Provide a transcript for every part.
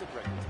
acid record.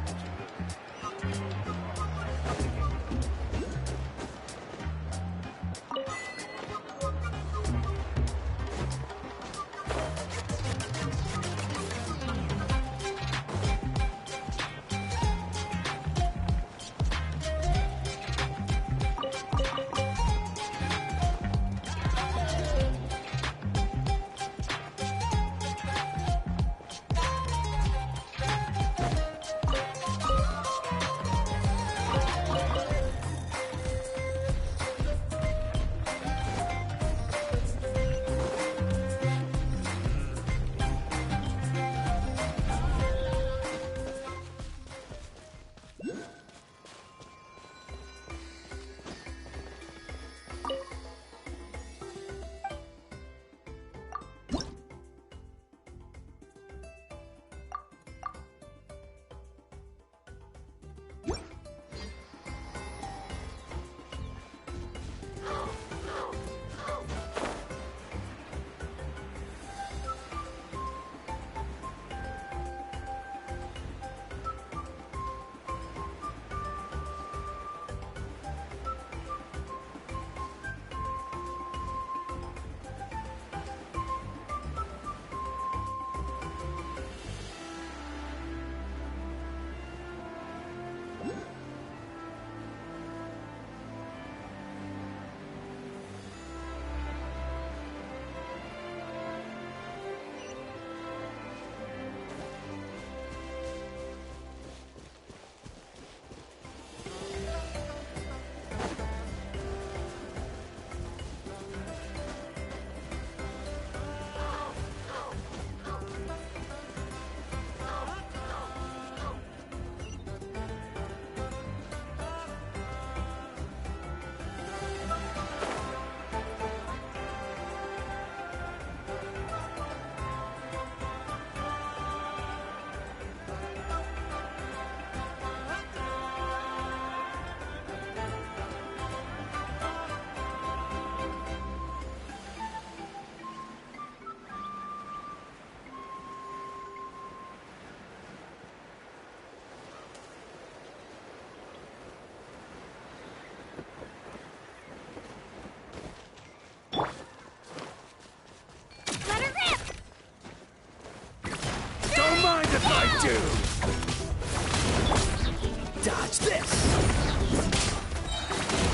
Dodge this!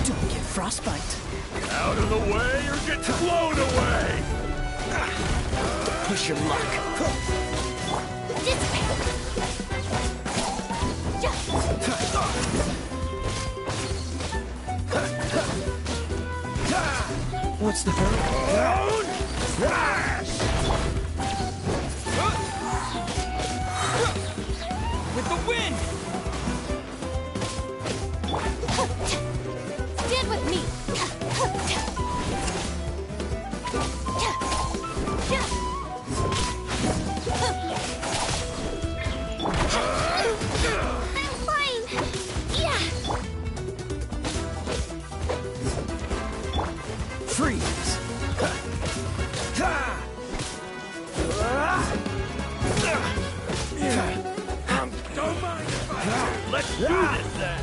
Don't get frostbite. Out of the way or get blown away! Push your luck. What's the hurry? Smash! With the wind! Stand with me! I'm fine! Yeah! Freeze! Don't mind if I do. Let's do this then!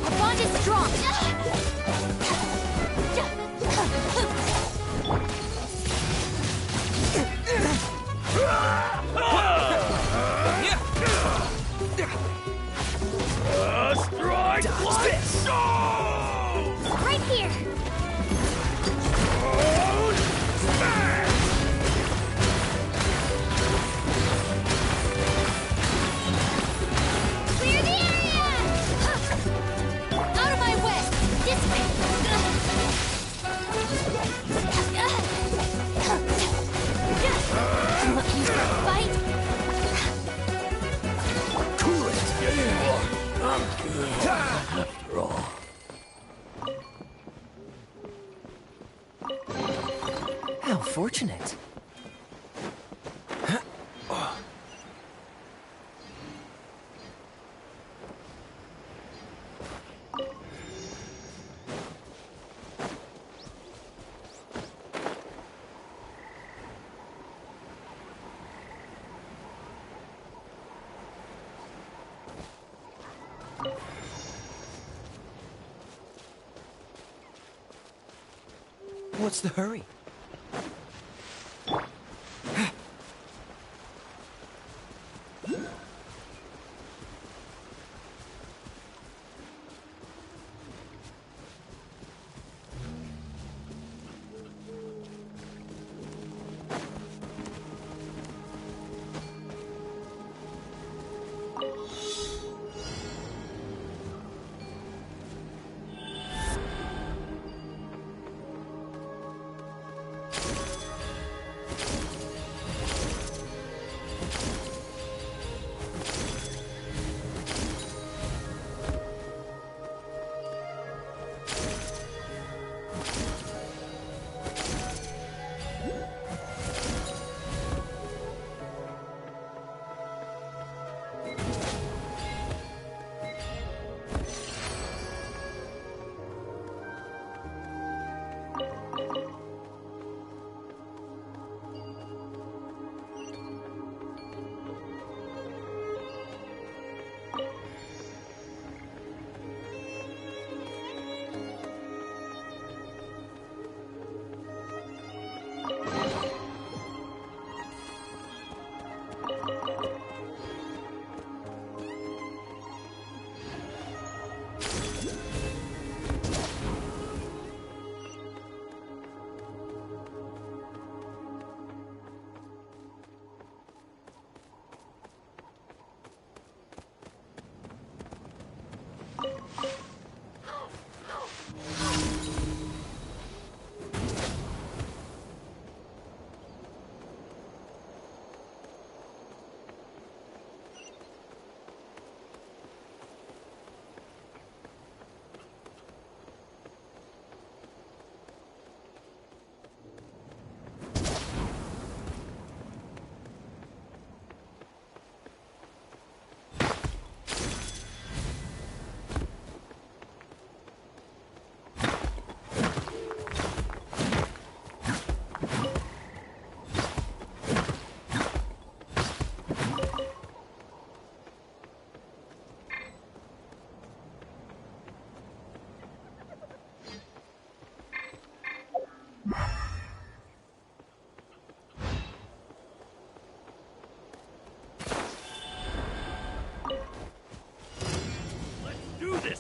Our bond is strong! Strike like so! Right here! Smash! Clear the area! Out of my way! This way! Looking for a fight? Cool it! I'm good after all. How fortunate. What's the hurry?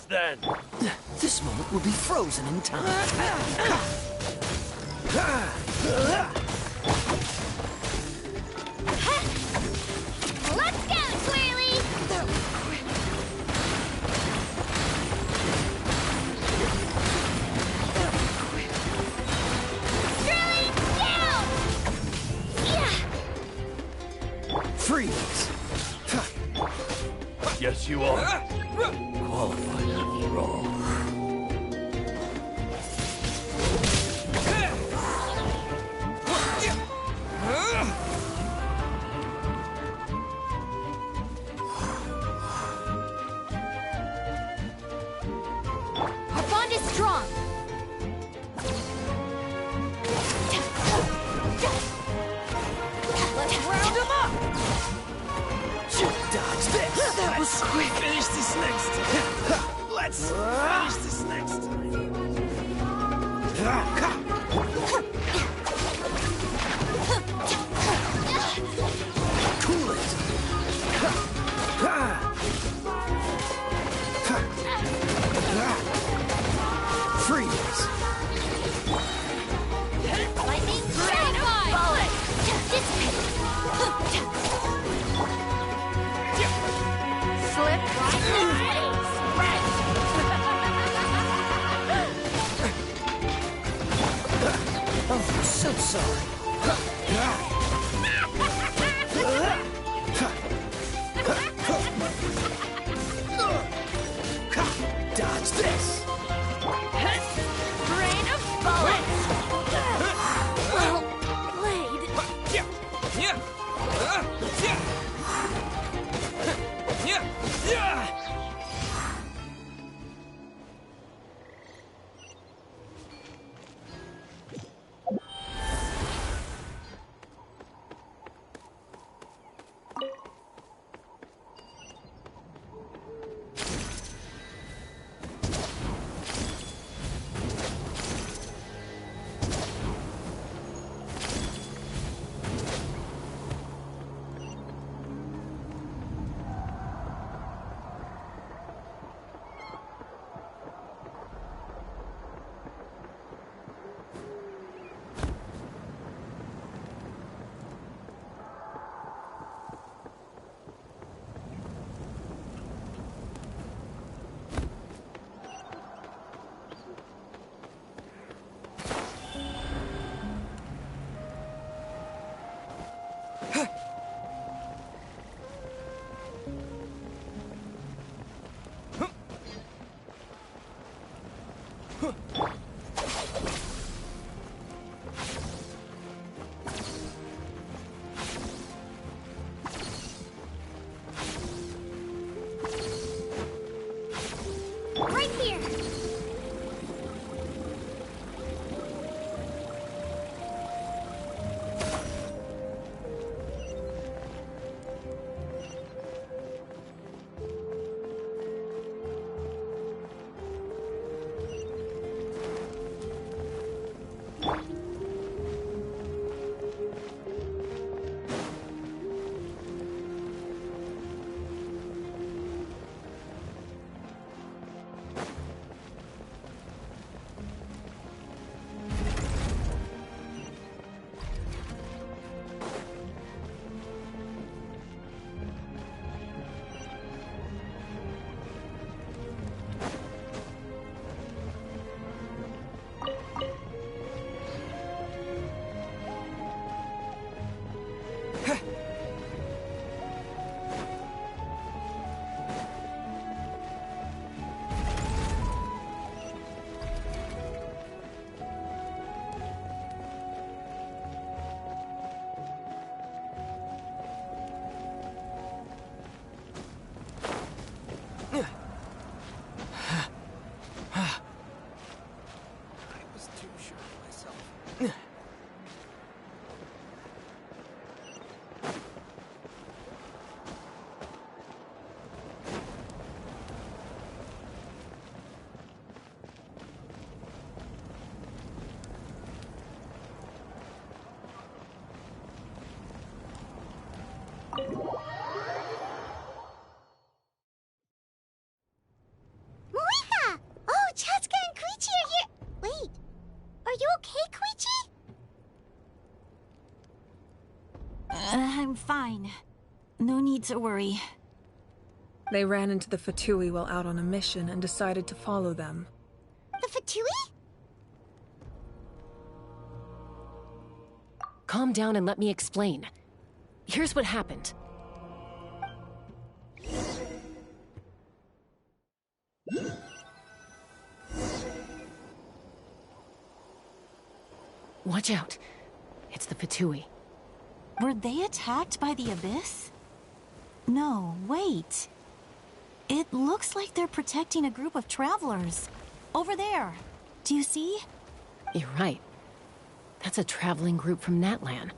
Then. This moment will be frozen in time. Let's go, Twirly! Twirly, down! Yeah! Freeze! Yes, you are. Qualified after all. Our bond is strong. Let's round him up! Dodge this! That was quick! Finish this next time. Let's finish this next time. Cool it! Freeze! Lightning strike! Bullet! Dissipate! Slip right in space! fine. No need to worry. They ran into the Fatui while out on a mission and decided to follow them. The Fatui? Calm down and let me explain. Here's what happened. Watch out. It's the Fatui. Were they attacked by the Abyss? No, wait. It looks like they're protecting a group of travelers. Over there. Do you see? You're right. That's a traveling group from Natlan.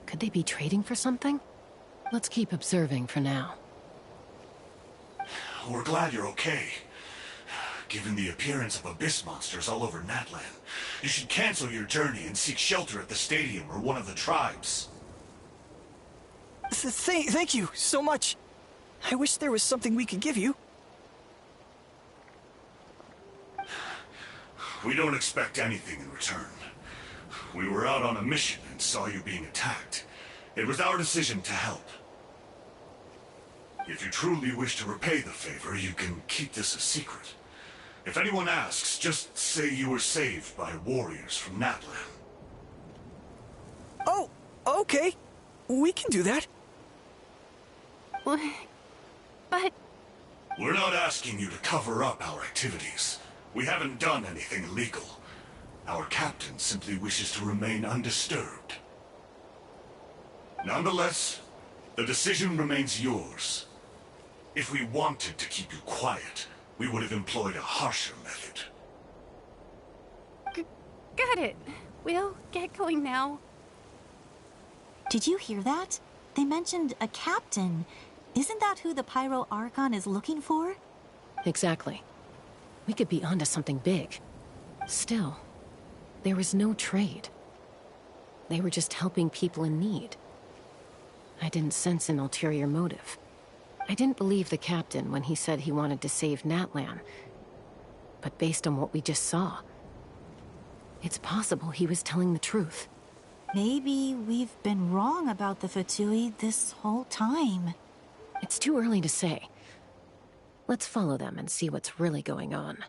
Could they be trading for something? Let's keep observing for now. We're glad you're okay. Given the appearance of abyss monsters all over Natlan, you should cancel your journey and seek shelter at the stadium or one of the tribes. Thank you so much. I wish there was something we could give you. We don't expect anything in return. We were out on a mission and saw you being attacked. It was our decision to help. If you truly wish to repay the favor, you can keep this a secret. If anyone asks, just say you were saved by warriors from Natlan. Oh, okay. We can do that. But... We're not asking you to cover up our activities. We haven't done anything illegal. Our captain simply wishes to remain undisturbed. Nonetheless, the decision remains yours. If we wanted to keep you quiet, we would have employed a harsher method. Got it. We'll get going now. Did you hear that? They mentioned a captain. Isn't that who the Pyro Archon is looking for? Exactly. We could be onto something big. Still, there was no trade. They were just helping people in need. I didn't sense an ulterior motive. I didn't believe the captain when he said he wanted to save Natlan. But based on what we just saw, it's possible he was telling the truth. Maybe we've been wrong about the Fatui this whole time. It's too early to say. Let's follow them and see what's really going on.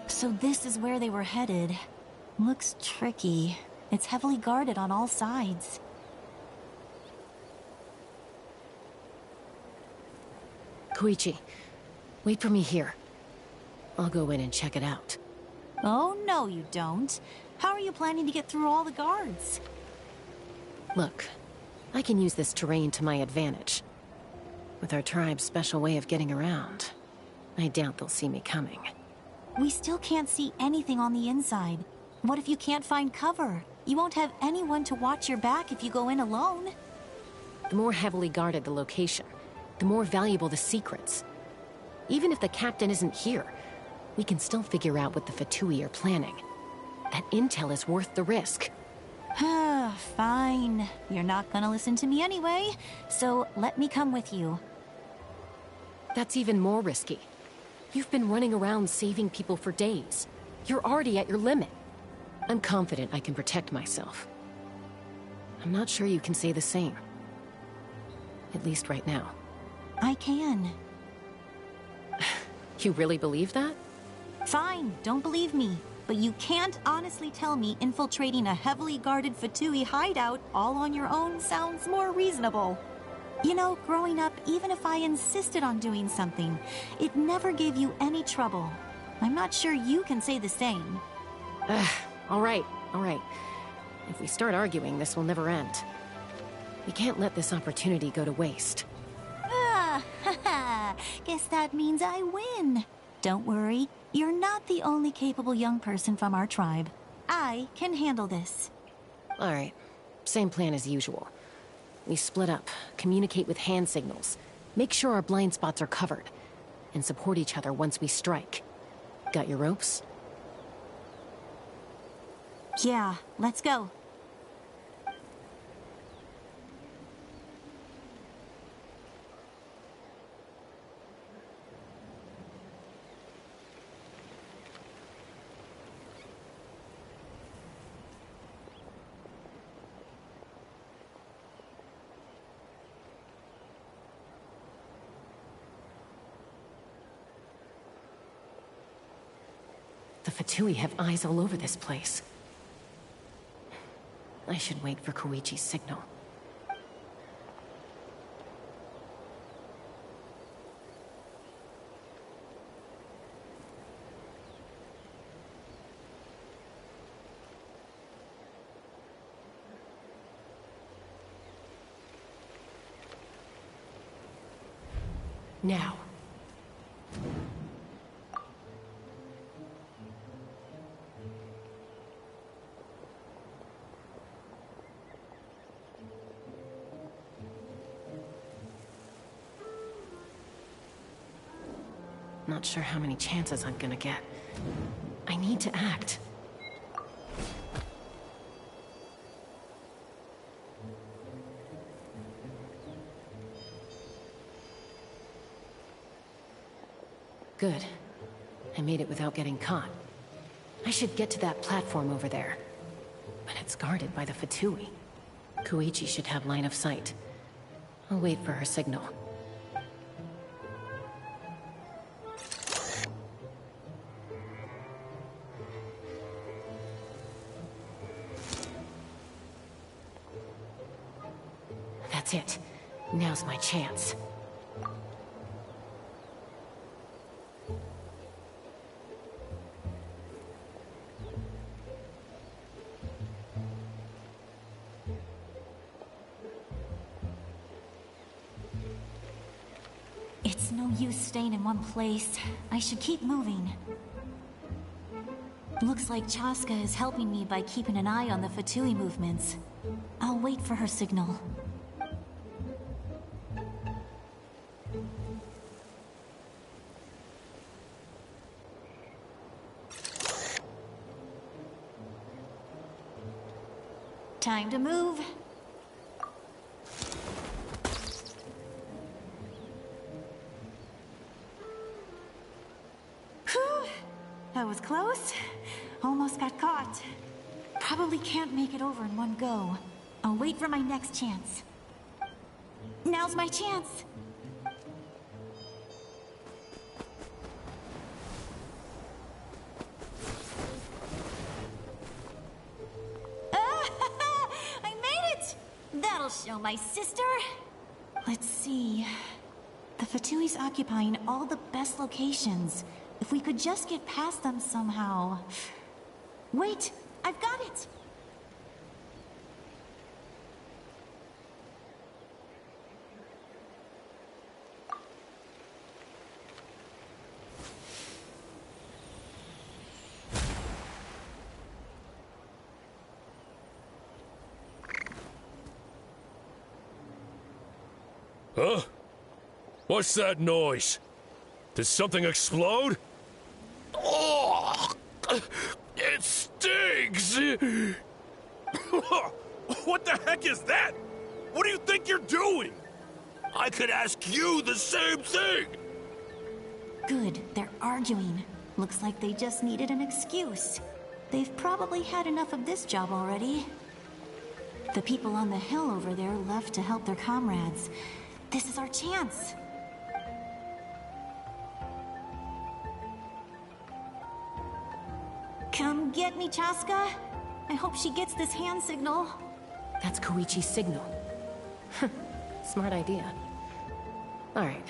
So this is where they were headed. Looks tricky. It's heavily guarded on all sides. Koichi, wait for me here. I'll go in and check it out. Oh, no you don't. How are you planning to get through all the guards? Look, I can use this terrain to my advantage. With our tribe's special way of getting around, I doubt they'll see me coming. We still can't see anything on the inside. What if you can't find cover? You won't have anyone to watch your back if you go in alone. The more heavily guarded the location, the more valuable the secrets. Even if the captain isn't here, we can still figure out what the Fatui are planning. That intel is worth the risk. Fine. You're not gonna listen to me anyway, so let me come with you. That's even more risky. You've been running around saving people for days. You're already at your limit. I'm confident I can protect myself. I'm not sure you can say the same. At least right now. I can. You really believe that? Fine, don't believe me. But you can't honestly tell me infiltrating a heavily guarded Fatui hideout all on your own sounds more reasonable. You know, growing up, even if I insisted on doing something, it never gave you any trouble. I'm not sure you can say the same. All right. If we start arguing, this will never end. We can't let this opportunity go to waste. Guess that means I win. Don't worry, you're not the only capable young person from our tribe. I can handle this. All right. Same plan as usual. We split up, communicate with hand signals, make sure our blind spots are covered, and support each other once we strike. Got your ropes? Yeah, let's go. The Fatui have eyes all over this place. I should wait for Koichi's signal. Now. Not sure how many chances I'm gonna get. I need to act. Good. I made it without getting caught. I should get to that platform over there. But it's guarded by the Fatui. Koichi should have line of sight. I'll wait for her signal. That's it. Now's my chance. It's no use staying in one place. I should keep moving. Looks like Chaska is helping me by keeping an eye on the Fatui movements. I'll wait for her signal. Time to move. Whew. That was close. Almost got caught. Probably can't make it over in one go. I'll wait for my next chance. Now's my chance. I made it! That'll show my sister. Let's see. The Fatui's occupying all the best locations. If we could just get past them somehow. Wait, I've got it! Huh? What's that noise? Did something explode? Oh! It stings! What the heck is that? What do you think you're doing? I could ask you the same thing! Good, they're arguing. Looks like they just needed an excuse. They've probably had enough of this job already. The people on the hill over there left to help their comrades. This is our chance. Come get me, Chaska. I hope she gets this hand signal. That's Koichi's signal. Smart idea. Alright,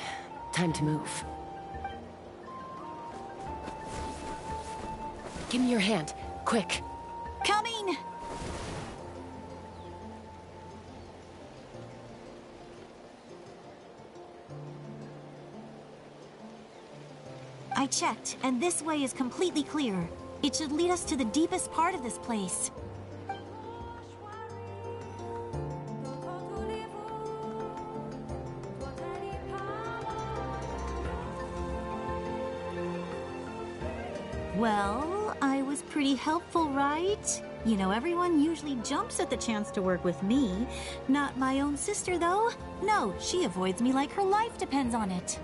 time to move. Give me your hand, quick. Coming! I checked, and this way is completely clear. It should lead us to the deepest part of this place. Well, I was pretty helpful, right? You know, everyone usually jumps at the chance to work with me. Not my own sister, though. No, she avoids me like her life depends on it.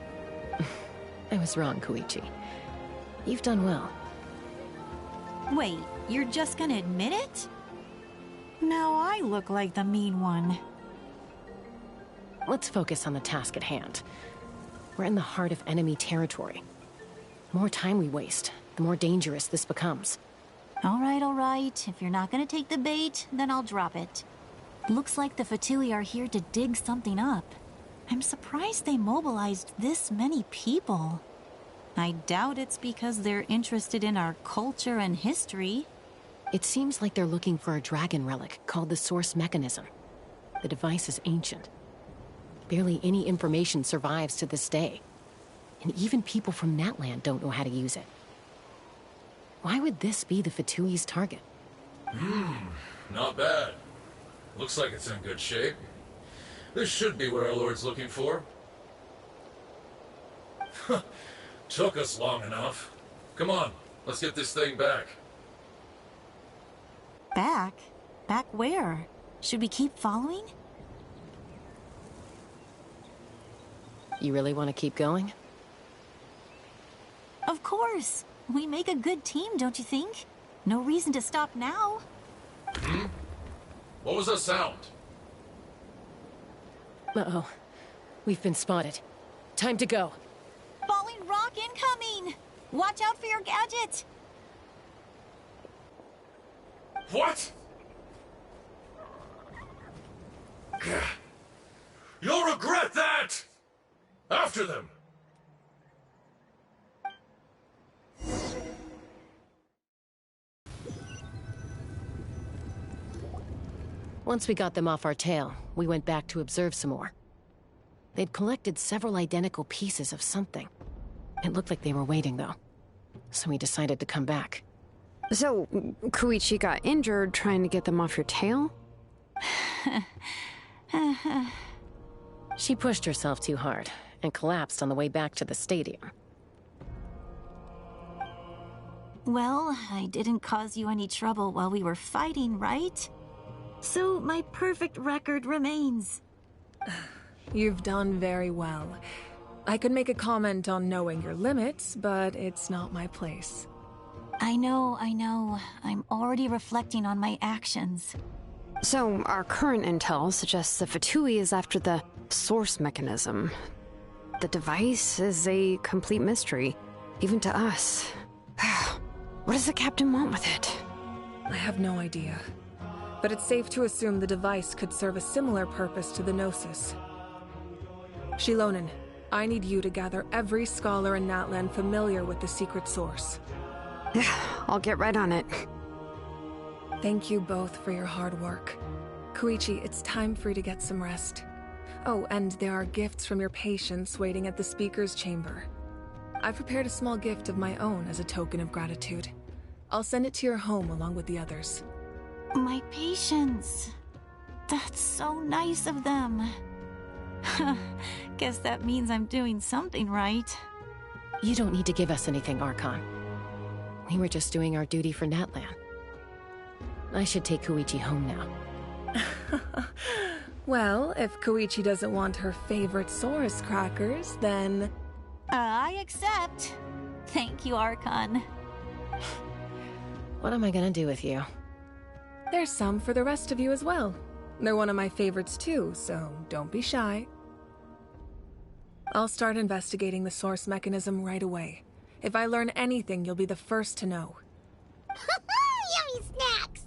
I was wrong, Koichi. You've done well. Wait, you're just gonna admit it? Now I look like the mean one. Let's focus on the task at hand. We're in the heart of enemy territory. More time we waste, the more dangerous this becomes. All right. If you're not gonna take the bait, then I'll drop it. Looks like the Fatui are here to dig something up. I'm surprised they mobilized this many people. I doubt it's because they're interested in our culture and history. It seems like they're looking for a dragon relic called the Source Mechanism. The device is ancient. Barely any information survives to this day. And even people from Natland don't know how to use it. Why would this be the Fatui's target? Not bad. Looks like it's in good shape. This should be what our Lord's looking for. Took us long enough. Come on, let's get this thing back. Back? Back where? Should we keep following? You really want to keep going? Of course. We make a good team, don't you think? No reason to stop now. What was that sound? Uh-oh. We've been spotted. Time to go. Falling rock incoming! Watch out for your gadget! What? You'll regret that! After them! Once we got them off our tail, we went back to observe some more. They'd collected several identical pieces of something. It looked like they were waiting, though. So we decided to come back. So, Koichi got injured trying to get them off your tail? She pushed herself too hard and collapsed on the way back to the stadium. Well, I didn't cause you any trouble while we were fighting, right? So my perfect record remains. You've done very well. I could make a comment on knowing your limits, but it's not my place. I know. I'm already reflecting on my actions. So, our current intel suggests the Fatui is after the source mechanism. The device is a complete mystery, even to us. What does the captain want with it? I have no idea. But it's safe to assume the device could serve a similar purpose to the Gnosis. Shilonen, I need you to gather every scholar in Natland familiar with the secret source. I'll get right on it. Thank you both for your hard work. Koichi, it's time for you to get some rest. Oh, and there are gifts from your patients waiting at the speaker's chamber. I've prepared a small gift of my own as a token of gratitude. I'll send it to your home along with the others. My patience. That's so nice of them. Guess that means I'm doing something right. You don't need to give us anything, Archon. We were just doing our duty for Natland. I should take Koichi home now. Well, if Koichi doesn't want her favorite Saurus crackers, then... I accept. Thank you, Archon. What am I gonna do with you? There's some for the rest of you as well. They're one of my favorites too, so don't be shy. I'll start investigating the source mechanism right away. If I learn anything, you'll be the first to know. Yummy snacks!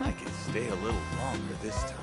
I could stay a little longer this time.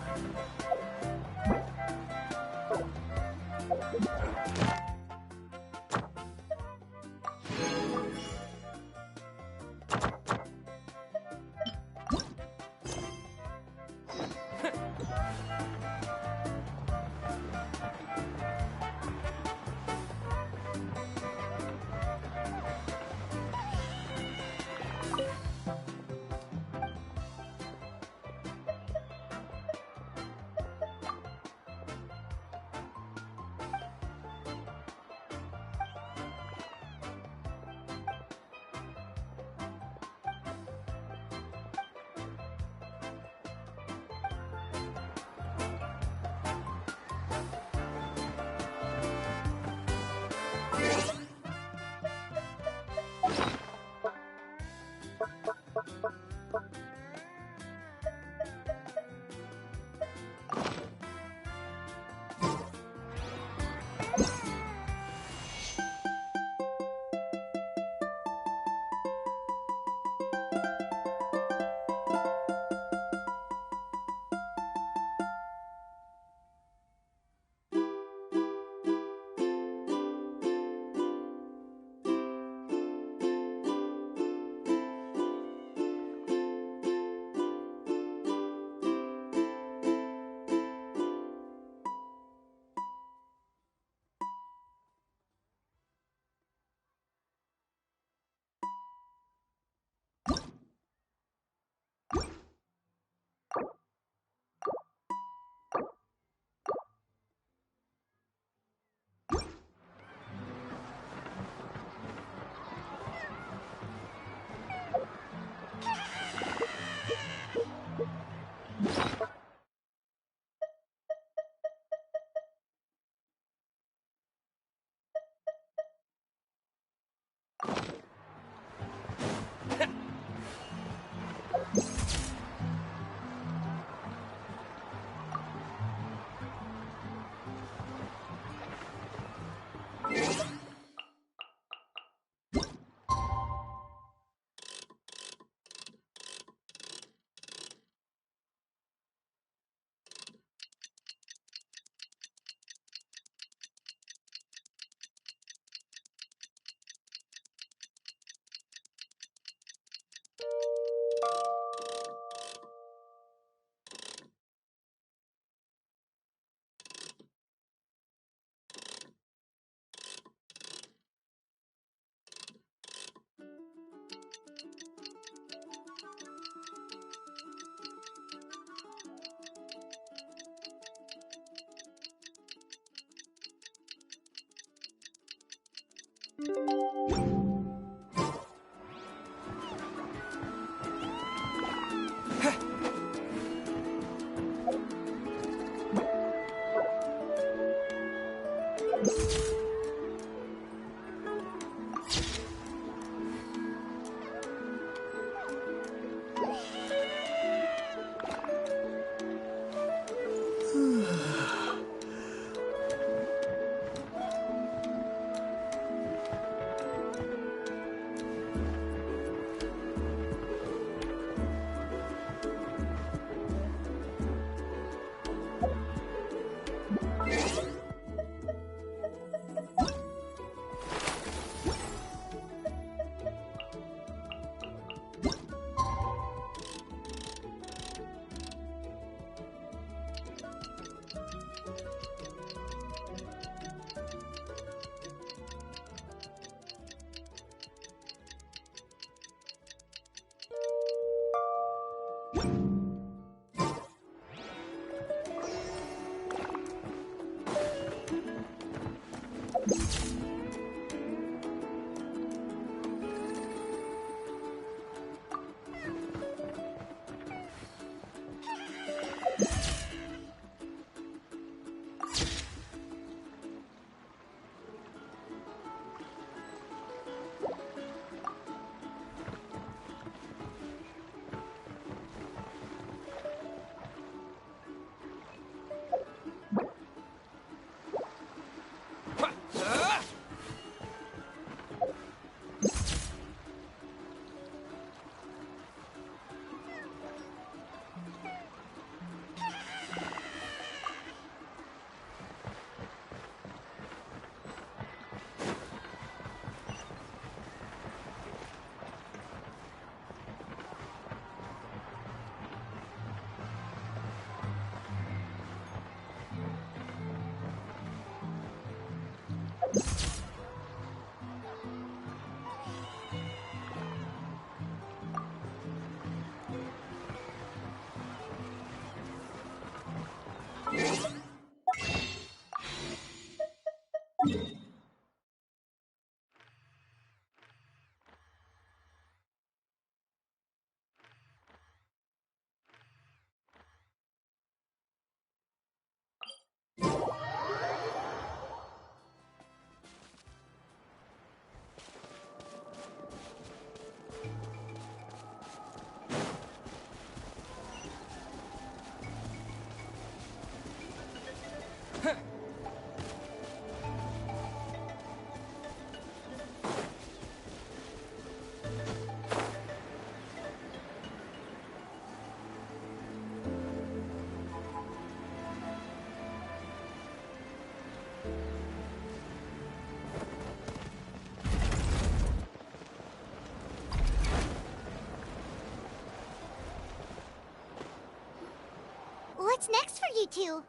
What's next for you two?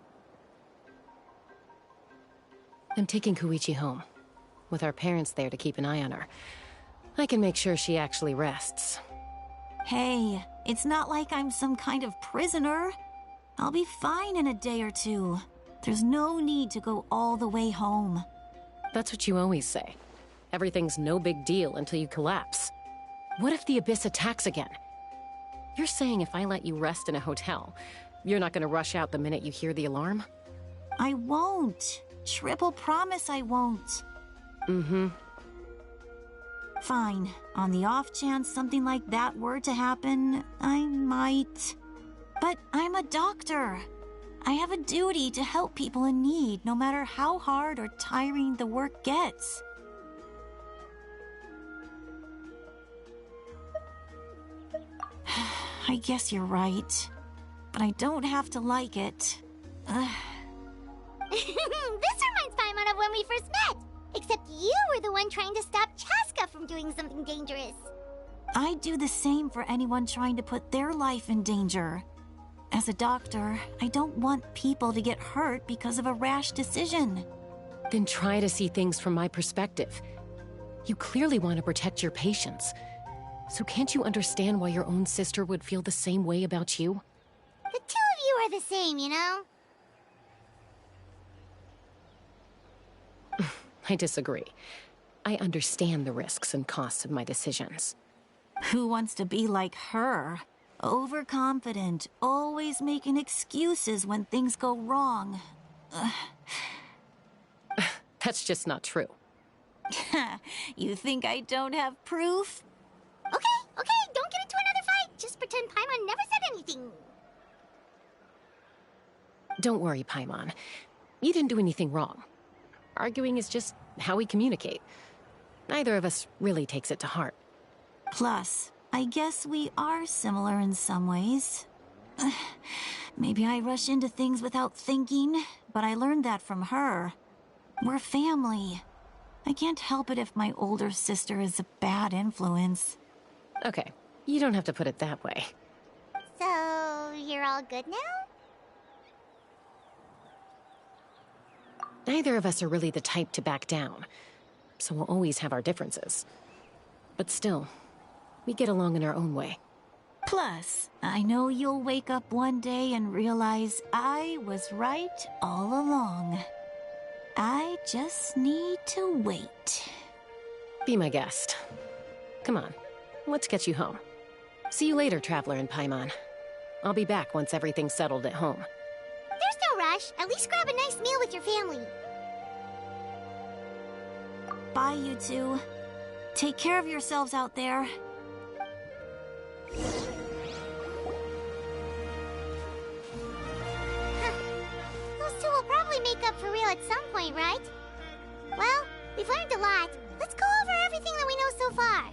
I'm taking Koichi home. With our parents there to keep an eye on her. I can make sure she actually rests. Hey, it's not like I'm some kind of prisoner. I'll be fine in a day or two. There's no need to go all the way home. That's what you always say. Everything's no big deal until you collapse. What if the Abyss attacks again? You're saying if I let you rest in a hotel, you're not gonna rush out the minute you hear the alarm? I won't. Triple promise I won't. Mm-hmm. Fine. On the off chance something like that were to happen, I might. But I'm a doctor. I have a duty to help people in need, no matter how hard or tiring the work gets. I guess you're right. But I don't have to like it. This reminds Paimon of when we first met. Except you were the one trying to stop Chaska from doing something dangerous. I'd do the same for anyone trying to put their life in danger. As a doctor, I don't want people to get hurt because of a rash decision. Then try to see things from my perspective. You clearly want to protect your patients. So can't you understand why your own sister would feel the same way about you? The two of you are the same, you know? I disagree. I understand the risks and costs of my decisions. Who wants to be like her? Overconfident, always making excuses when things go wrong. That's just not true. You think I don't have proof? Okay, don't get into another fight. Just pretend Paimon never said anything. Don't worry, Paimon. You didn't do anything wrong. Arguing is just how we communicate. Neither of us really takes it to heart. Plus, I guess we are similar in some ways. Maybe I rush into things without thinking, but I learned that from her. We're family. I can't help it if my older sister is a bad influence. Okay, you don't have to put it that way. So, you're all good now? Neither of us are really the type to back down, so we'll always have our differences. But still, we get along in our own way. Plus, I know you'll wake up one day and realize I was right all along. I just need to wait. Be my guest. Come on, let's get you home. See you later, Traveler and Paimon. I'll be back once everything's settled at home. There's no rush. At least grab a nice meal with your family. Bye, you two. Take care of yourselves out there. Those two will probably make up for real at some point, right? Well, we've learned a lot. Let's go over everything that we know so far.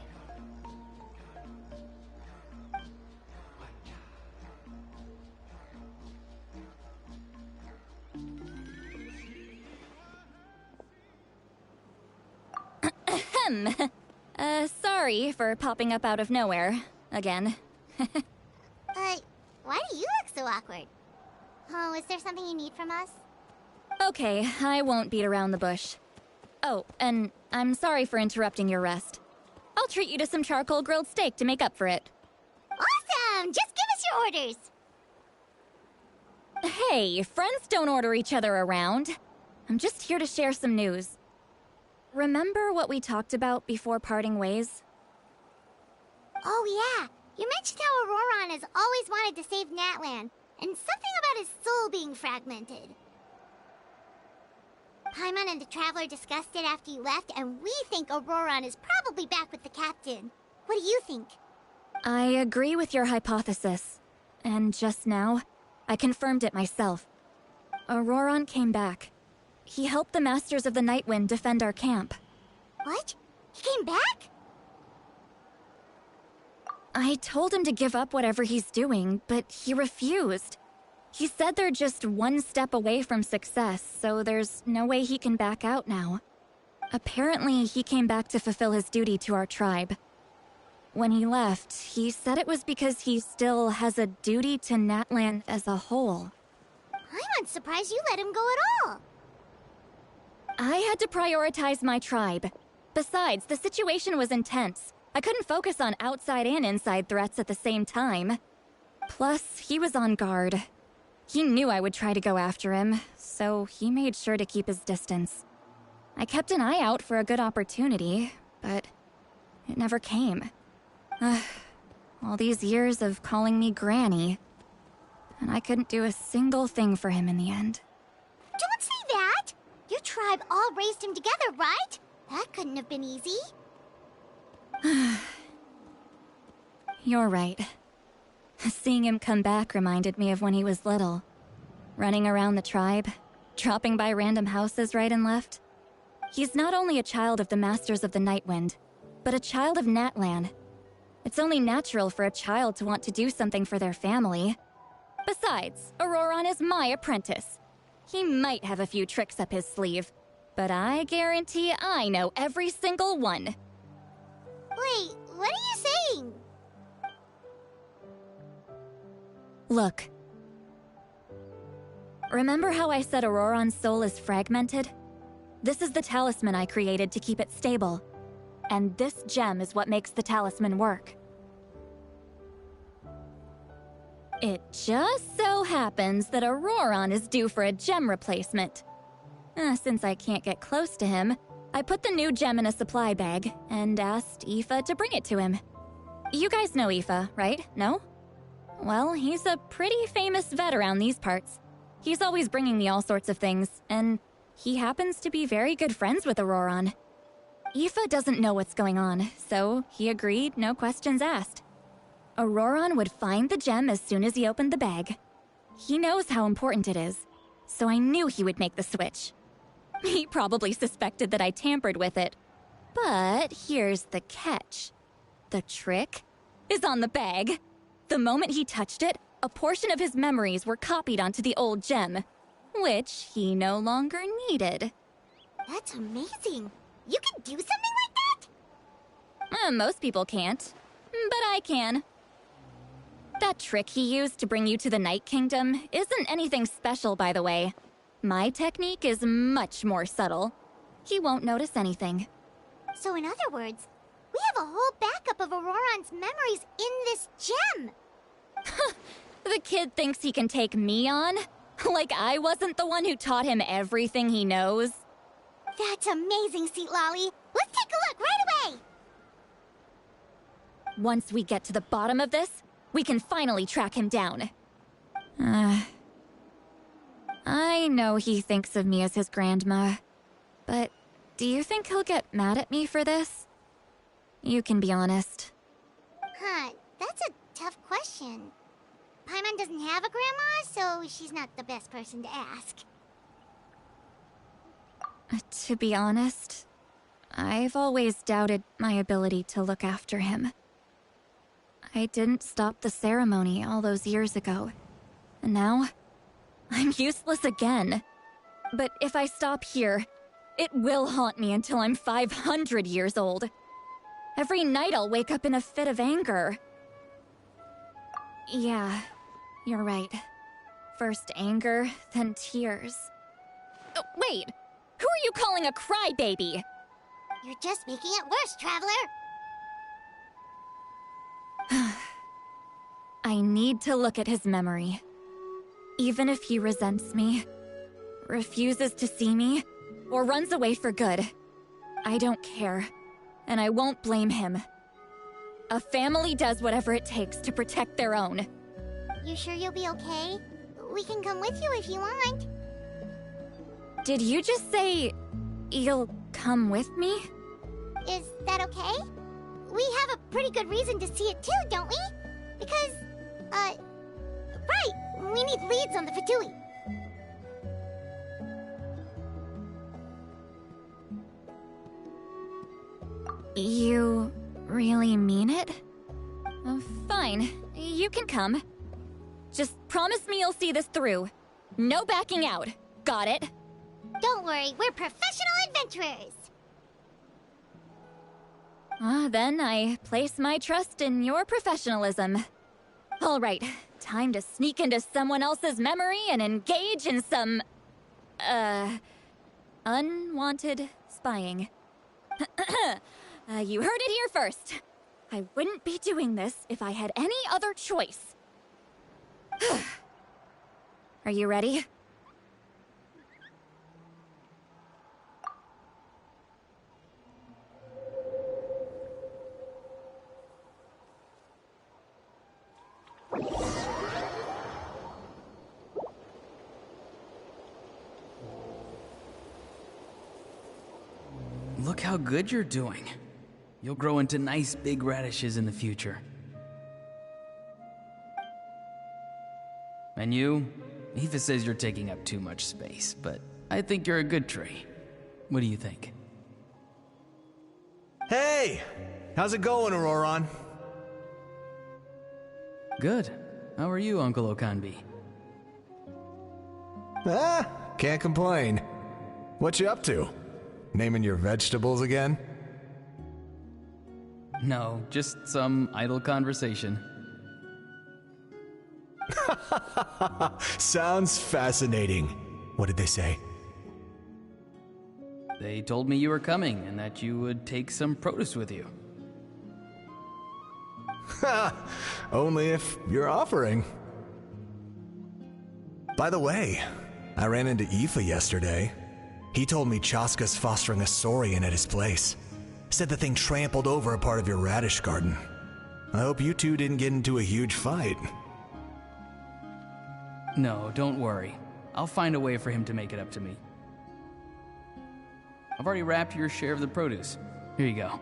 Sorry for popping up out of nowhere. Again. Why do you look so awkward? Oh, is there something you need from us? Okay, I won't beat around the bush. Oh, and I'm sorry for interrupting your rest. I'll treat you to some charcoal grilled steak to make up for it. Awesome! Just give us your orders! Hey, friends don't order each other around. I'm just here to share some news. Remember what we talked about before parting ways? Oh yeah, you mentioned how Auroron has always wanted to save Natlan, and something about his soul being fragmented. Paimon and the Traveler discussed it after you left, and we think Auroron is probably back with the Captain. What do you think? I agree with your hypothesis. And just now, I confirmed it myself. Auroron came back. He helped the Masters of the Nightwind defend our camp. What? He came back? I told him to give up whatever he's doing, but he refused. He said they're just one step away from success, so there's no way he can back out now. Apparently, he came back to fulfill his duty to our tribe. When he left, he said it was because he still has a duty to Natlan as a whole. I'm surprised you let him go at all. I had to prioritize my tribe. Besides, the situation was intense. I couldn't focus on outside and inside threats at the same time. Plus, he was on guard. He knew I would try to go after him, so he made sure to keep his distance. I kept an eye out for a good opportunity, but it never came. All these years of calling me Granny, and I couldn't do a single thing for him in the end. Don't say that! Your tribe all raised him together, right? That couldn't have been easy. You're right. Seeing him come back reminded me of when he was little. Running around the tribe, dropping by random houses right and left. He's not only a child of the Masters of the Nightwind, but a child of Natlan. It's only natural for a child to want to do something for their family. Besides, Auroron is my apprentice. He might have a few tricks up his sleeve, but I guarantee I know every single one. Wait, what are you saying? Look. Remember how I said Auroron's soul is fragmented? This is the talisman I created to keep it stable. And this gem is what makes the talisman work. It just so happens that Auroron is due for a gem replacement. Since I can't get close to him, I put the new gem in a supply bag and asked Aoife to bring it to him. You guys know Aoife, right? No? Well, he's a pretty famous vet around these parts. He's always bringing me all sorts of things, and he happens to be very good friends with Auroron. Aoife doesn't know what's going on, so he agreed, no questions asked. Auroron would find the gem as soon as he opened the bag. He knows how important it is, so I knew he would make the switch. He probably suspected that I tampered with it. But here's the catch. The trick is on the bag. The moment he touched it, a portion of his memories were copied onto the old gem, which he no longer needed. That's amazing. You can do something like that? Most people can't, but I can. That trick he used to bring you to the Night Kingdom isn't anything special, by the way. My technique is much more subtle. He won't notice anything. So in other words, we have a whole backup of Auroron's memories in this gem. The kid thinks he can take me on? Like I wasn't the one who taught him everything he knows? That's amazing, Seat Lolly. Let's take a look right away. Once we get to the bottom of this, we can finally track him down. I know he thinks of me as his grandma, but do you think he'll get mad at me for this? You can be honest. Huh, that's a tough question. Paimon doesn't have a grandma, so she's not the best person to ask. To be honest, I've always doubted my ability to look after him. I didn't stop the ceremony all those years ago, and now I'm useless again. But if I stop here, it will haunt me until I'm 500 years old. Every night I'll wake up in a fit of anger. Yeah, you're right. First anger, then tears. Oh, wait! Who are you calling a crybaby? You're just making it worse, Traveler! I need to look at his memory. Even if he resents me, refuses to see me, or runs away for good, I don't care, and I won't blame him. A family does whatever it takes to protect their own. You sure you'll be okay? We can come with you if you want. Did you just say you'll come with me? Is that okay? We have a pretty good reason to see it too, don't we? Because, right, we need leads on the Fatui. You really mean it? Fine, you can come. Just promise me you'll see this through. No backing out. Got it? Don't worry, we're professional adventurers. Then I place my trust in your professionalism. All right, time to sneak into someone else's memory and engage in some, unwanted spying. You heard it here first. I wouldn't be doing this if I had any other choice. Are you ready? Look how good you're doing. You'll grow into nice big radishes in the future. And you? Aoife says you're taking up too much space, but I think you're a good tree. What do you think? Hey! How's it going, Auroron? Good. How are you, Uncle Okanbi? Can't complain. What you up to? Naming your vegetables again? No, just some idle conversation. Sounds fascinating. What did they say? They told me you were coming and that you would take some produce with you. Only if you're offering. By the way, I ran into Aoife yesterday. He told me Chaska's fostering a saurian at his place. Said the thing trampled over a part of your radish garden. I hope you two didn't get into a huge fight. No, don't worry. I'll find a way for him to make it up to me. I've already wrapped your share of the produce. Here you go.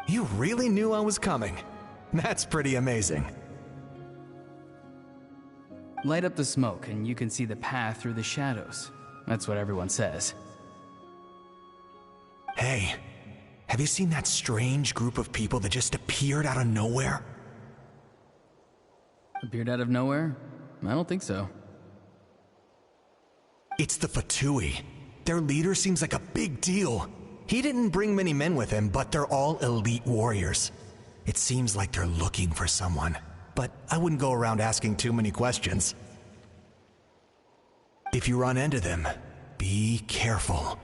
You really knew I was coming. That's pretty amazing. Light up the smoke and you can see the path through the shadows. That's what everyone says. Hey, have you seen that strange group of people that just appeared out of nowhere? Appeared out of nowhere? I don't think so. It's the Fatui. Their leader seems like a big deal. He didn't bring many men with him, but they're all elite warriors. It seems like they're looking for someone, but I wouldn't go around asking too many questions. If you run into them, be careful.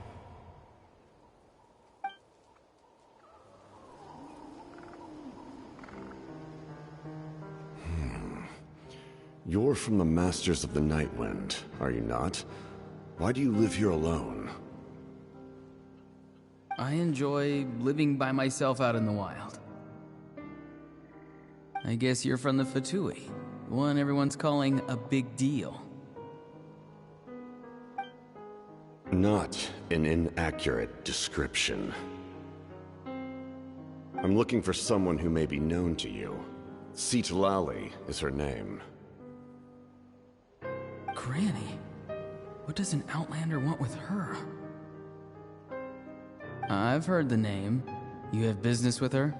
You're from the Masters of the Night Wind, are you not? Why do you live here alone? I enjoy living by myself out in the wild. I guess you're from the Fatui, the one everyone's calling a big deal. Not an inaccurate description. I'm looking for someone who may be known to you. Citlali is her name. Granny? What does an Outlander want with her? I've heard the name. You have business with her?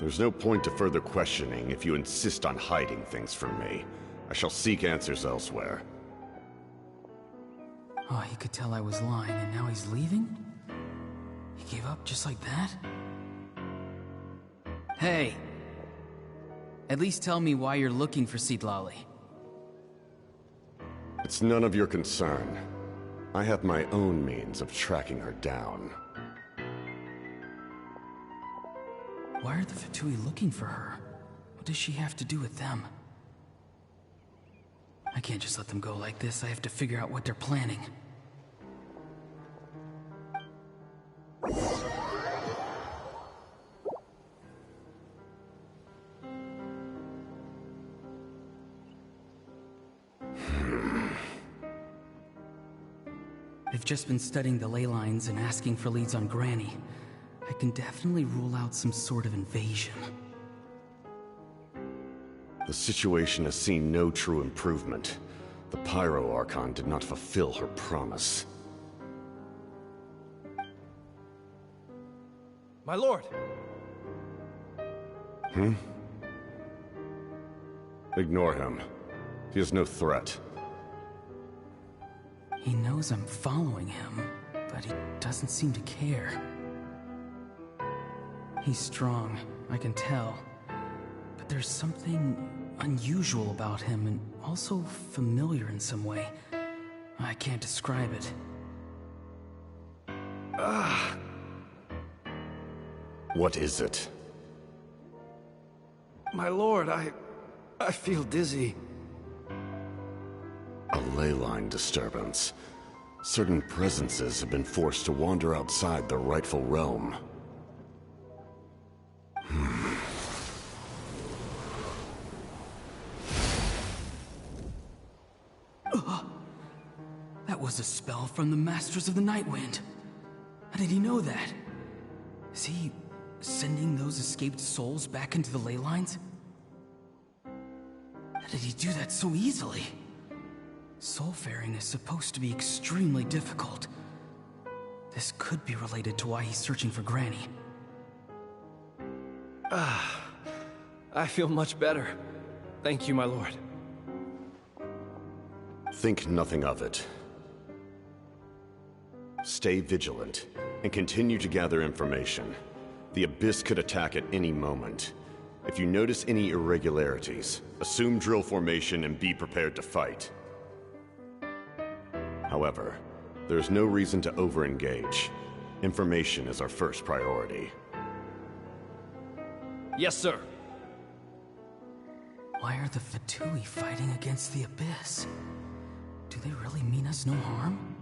There's no point to further questioning if you insist on hiding things from me. I shall seek answers elsewhere. Oh, he could tell I was lying and now he's leaving? He gave up just like that? Hey! At least tell me why you're looking for Citlali. It's none of your concern. I have my own means of tracking her down. Why are the Fatui looking for her? What does she have to do with them? I can't just let them go like this. I have to figure out what they're planning. They've just been studying the ley lines and asking for leads on Granny. I can definitely rule out some sort of invasion. The situation has seen no true improvement. The Pyro Archon did not fulfill her promise. My lord! Ignore him. He is no threat. He knows I'm following him, but he doesn't seem to care. He's strong, I can tell. But there's something unusual about him and also familiar in some way. I can't describe it. What is it? My lord, I feel dizzy. A ley line disturbance. Certain presences have been forced to wander outside their rightful realm. That was a spell from the Masters of the Night Wind. How did he know that? Is he sending those escaped souls back into the ley lines? How did he do that so easily? Soulfaring is supposed to be extremely difficult. This could be related to why he's searching for Granny. I feel much better. Thank you, my lord. Think nothing of it. Stay vigilant, and continue to gather information. The Abyss could attack at any moment. If you notice any irregularities, assume drill formation and be prepared to fight. However, there's no reason to over-engage. Information is our first priority. Yes, sir. Why are the Fatui fighting against the Abyss? Do they really mean us no harm?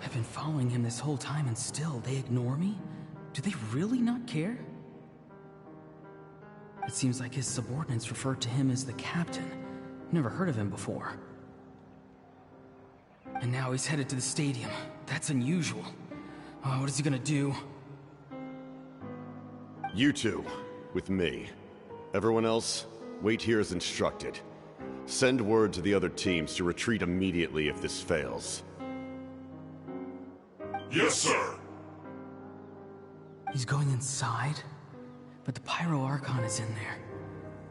I've been following him this whole time and still they ignore me? Do they really not care? It seems like his subordinates refer to him as the captain. Never heard of him before. And now he's headed to the stadium. That's unusual. What is he gonna do? You two, with me. Everyone else, wait here as instructed. Send word to the other teams to retreat immediately if this fails. Yes, sir! He's going inside? But the Pyro Archon is in there.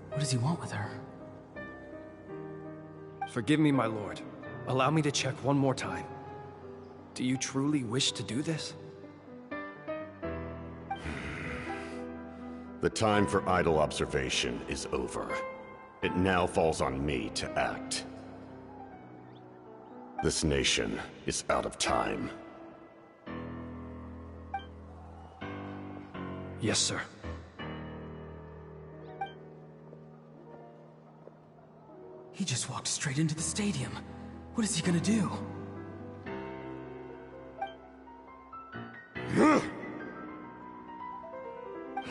What does he want with her? Forgive me, my lord. Allow me to check one more time. Do you truly wish to do this? The time for idle observation is over. It now falls on me to act. This nation is out of time. Yes, sir. He just walked straight into the stadium. What is he gonna do?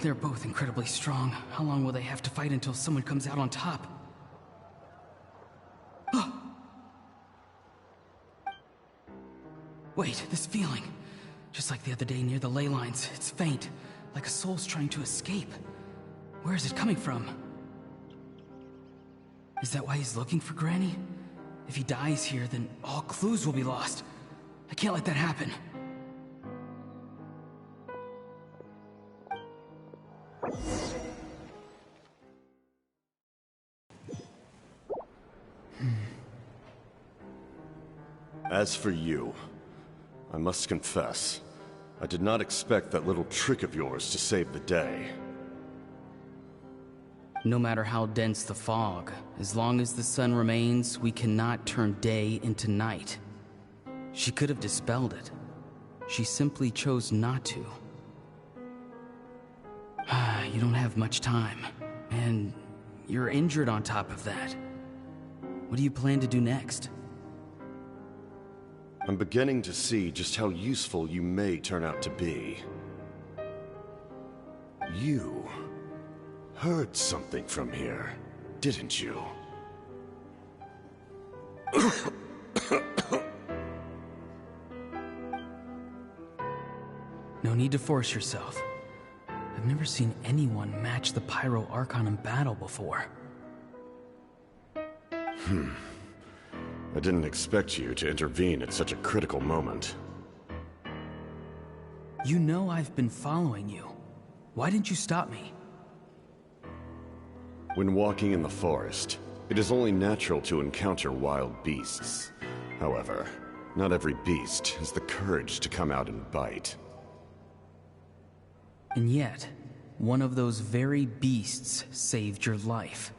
They're both incredibly strong. How long will they have to fight until someone comes out on top? Wait, this feeling. Just like the other day near the ley lines, it's faint, like a soul's trying to escape. Where is it coming from? Is that why he's looking for Granny? If he dies here, then all clues will be lost. I can't let that happen. As for you, I must confess, I did not expect that little trick of yours to save the day. No matter how dense the fog, as long as the sun remains, we cannot turn day into night. She could have dispelled it. She simply chose not to. You don't have much time, and you're injured on top of that. What do you plan to do next? I'm beginning to see just how useful you may turn out to be. You heard something from here, didn't you? No need to force yourself. I've never seen anyone match the Pyro Archon in battle before. I didn't expect you to intervene at such a critical moment. You know I've been following you. Why didn't you stop me? When walking in the forest, it is only natural to encounter wild beasts. However, not every beast has the courage to come out and bite. And yet, one of those very beasts saved your life.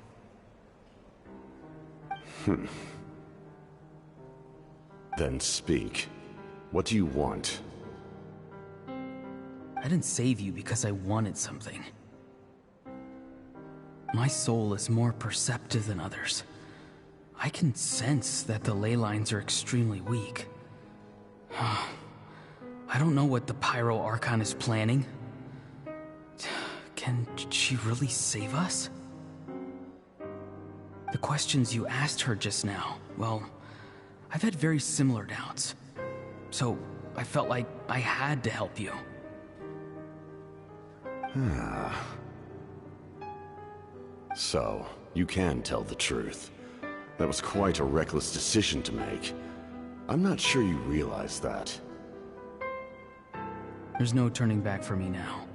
Then speak. What do you want? I didn't save you because I wanted something. My soul is more perceptive than others. I can sense that the ley lines are extremely weak. I don't know what the Pyro Archon is planning. Can she really save us? The questions you asked her just now, well, I've had very similar doubts. So, I felt like I had to help you. So, you can tell the truth. That was quite a reckless decision to make. I'm not sure you realize that. There's no turning back for me now.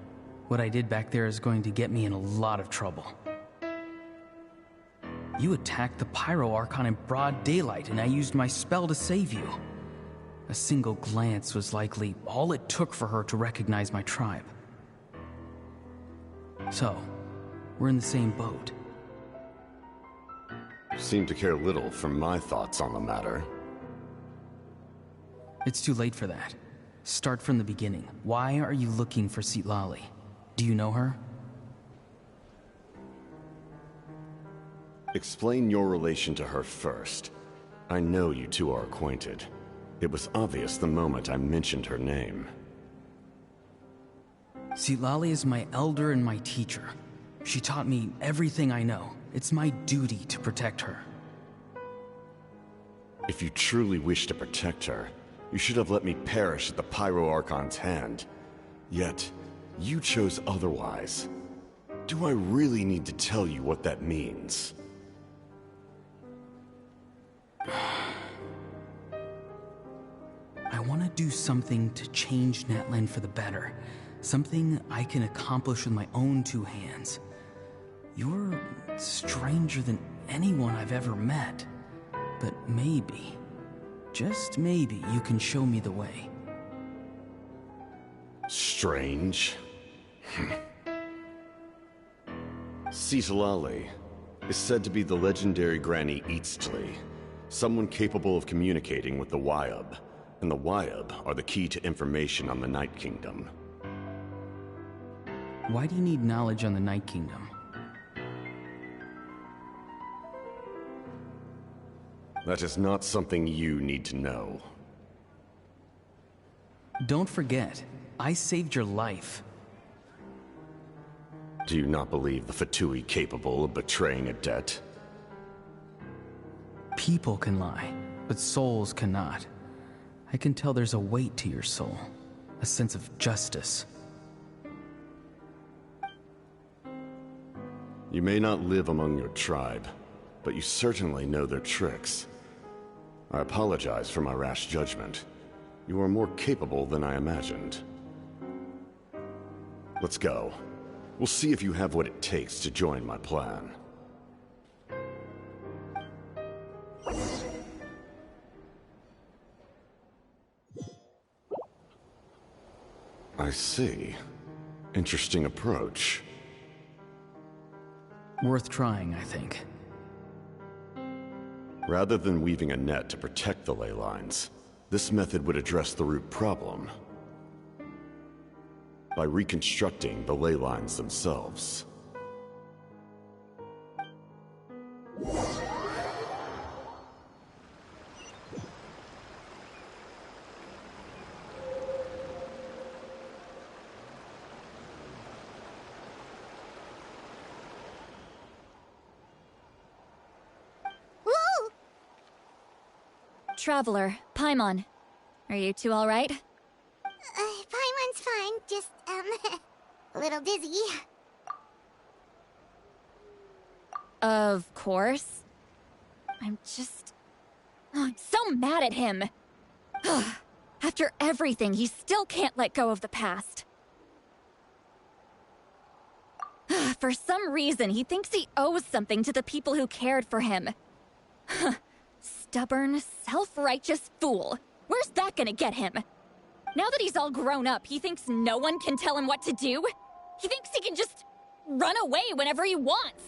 What I did back there is going to get me in a lot of trouble. You attacked the Pyro Archon in broad daylight, and I used my spell to save you. A single glance was likely all it took for her to recognize my tribe. So, we're in the same boat. You seem to care little for my thoughts on the matter. It's too late for that. Start from the beginning. Why are you looking for Citlali? Do you know her? Explain your relation to her first. I know you two are acquainted. It was obvious the moment I mentioned her name. Citlali is my elder and my teacher. She taught me everything I know. It's my duty to protect her. If you truly wish to protect her, you should have let me perish at the Pyro Archon's hand. Yet, you chose otherwise. Do I really need to tell you what that means? I want to do something to change Natlan for the better. Something I can accomplish with my own two hands. You're stranger than anyone I've ever met. But maybe, just maybe, you can show me the way. Strange? Citlali is said to be the legendary Granny Eastly, someone capable of communicating with the Wyub, and the Wyub are the key to information on the Night Kingdom. Why do you need knowledge on the Night Kingdom? That is not something you need to know. Don't forget, I saved your life. Do you not believe the Fatui capable of betraying a debt? People can lie, but souls cannot. I can tell there's a weight to your soul, a sense of justice. You may not live among your tribe, but you certainly know their tricks. I apologize for my rash judgment. You are more capable than I imagined. Let's go. We'll see if you have what it takes to join my plan. I see. Interesting approach. Worth trying, I think. Rather than weaving a net to protect the ley lines, this method would address the root problem by reconstructing the ley lines themselves. Traveler, Paimon. Are you two alright? Paimon's fine, just, a little dizzy. Of course. I'm so mad at him! After everything, he still can't let go of the past. For some reason, he thinks he owes something to the people who cared for him. Stubborn, self-righteous fool. Where's that gonna get him? Now that he's all grown up, he thinks no one can tell him what to do? He thinks he can just run away whenever he wants.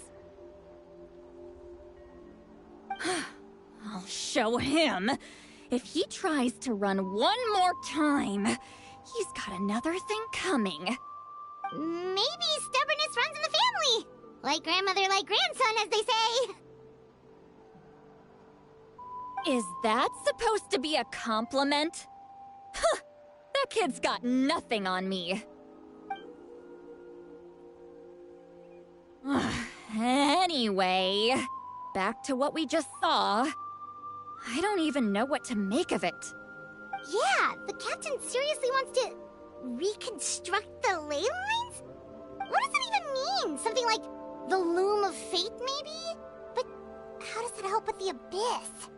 I'll show him. If he tries to run one more time, he's got another thing coming. Maybe stubbornness runs in the family. Like grandmother, like grandson, as they say. Is that supposed to be a compliment? Huh! That kid's got nothing on me. Anyway, back to what we just saw. I don't even know what to make of it. Yeah, the captain seriously wants to reconstruct the ley lines? What does that even mean? Something like the loom of fate, maybe? But how does that help with the abyss?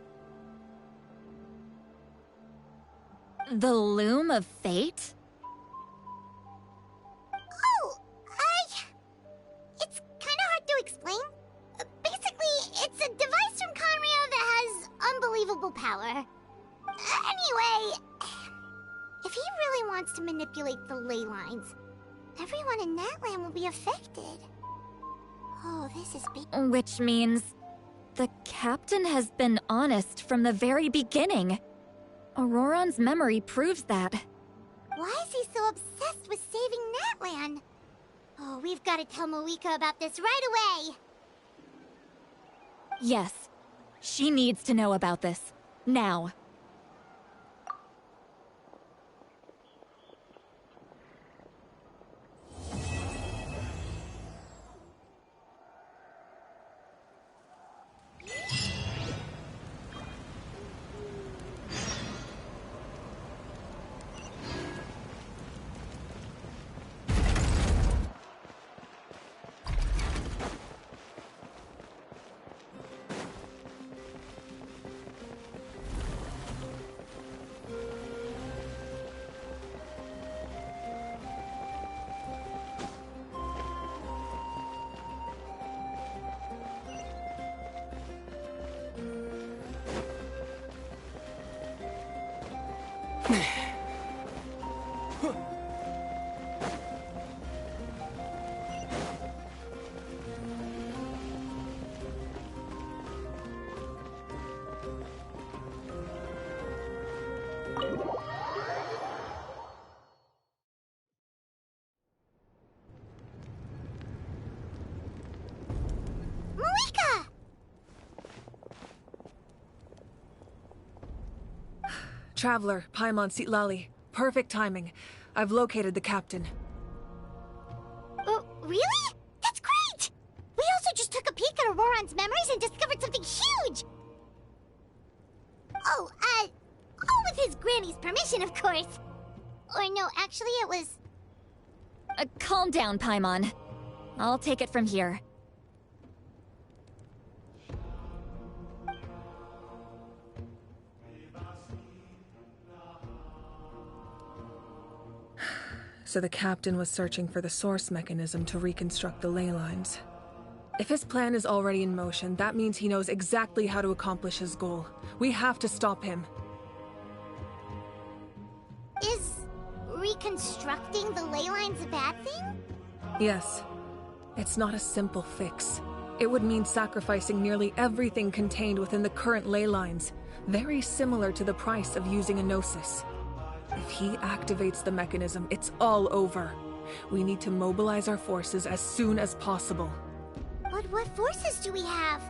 The loom of fate? Oh, it's kinda hard to explain. Basically, it's a device from Conrio that has unbelievable power. Anyway, wants to manipulate the ley lines, everyone in Natlan will be affected. Oh, this is big. Which means the captain has been honest from the very beginning. Auroron's memory proves that. Why is he so obsessed with saving Natlan? Oh, we've got to tell Moeka about this right away. Yes, she needs to know about this. Now. Moeka! Traveler, Paimon Sitlali. Perfect timing. I've located the captain. Oh, really? That's great! We also just took a peek at Auroron's memories and discovered something huge! Oh, all with his granny's permission, of course. Or no, actually it was... Calm down, Paimon. I'll take it from here. So the captain was searching for the source mechanism to reconstruct the ley lines. If his plan is already in motion, that means he knows exactly how to accomplish his goal. We have to stop him. Is reconstructing the ley lines a bad thing? Yes. It's not a simple fix. It would mean sacrificing nearly everything contained within the current ley lines, very similar to the price of using a Gnosis. If he activates the mechanism, it's all over. We need to mobilize our forces as soon as possible. But what forces do we have?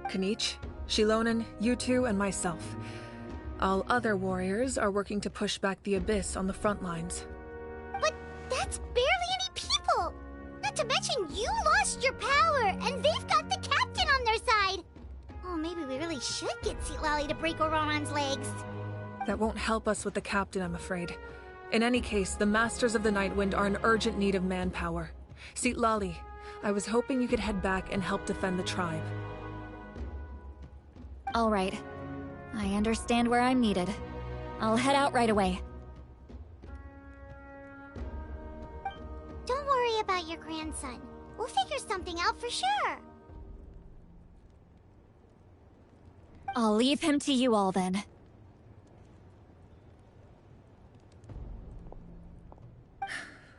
Kanich, Shilonen, you two, and myself. All other warriors are working to push back the Abyss on the front lines. But that's barely any people! Not to mention you lost your power, and they've got the captain on their side! Oh, maybe we really should get Sitlali to break Auroron's legs. That won't help us with the captain, I'm afraid. In any case, the Masters of the Nightwind are in urgent need of manpower. Sitlali, I was hoping you could head back and help defend the tribe. All right. I understand where I'm needed. I'll head out right away. Don't worry about your grandson. We'll figure something out for sure. I'll leave him to you all then.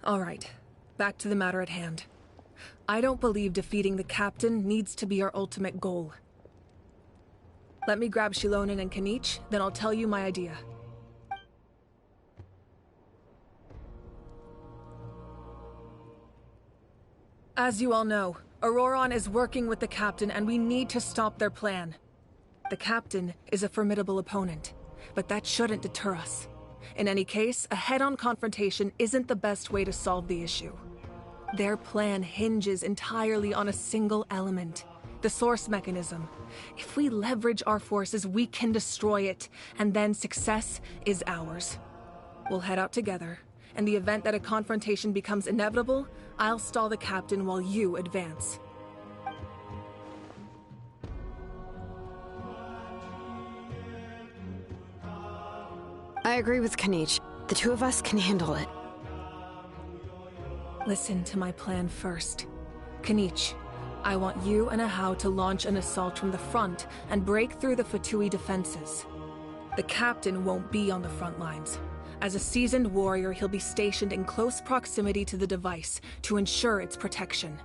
All right. Back to the matter at hand. I don't believe defeating the captain needs to be our ultimate goal. Let me grab Shilonen and Kanich, then I'll tell you my idea. As you all know, Auroron is working with the captain and we need to stop their plan. The captain is a formidable opponent, but that shouldn't deter us. In any case, a head-on confrontation isn't the best way to solve the issue. Their plan hinges entirely on a single element, the source mechanism. If we leverage our forces, we can destroy it, and then success is ours. We'll head out together. In the event that a confrontation becomes inevitable, I'll stall the captain while you advance. I agree with Kanich. The two of us can handle it. Listen to my plan first. Kanich, I want you and Ahau to launch an assault from the front and break through the Fatui defenses. The captain won't be on the front lines. As a seasoned warrior, he'll be stationed in close proximity to the device to ensure its protection.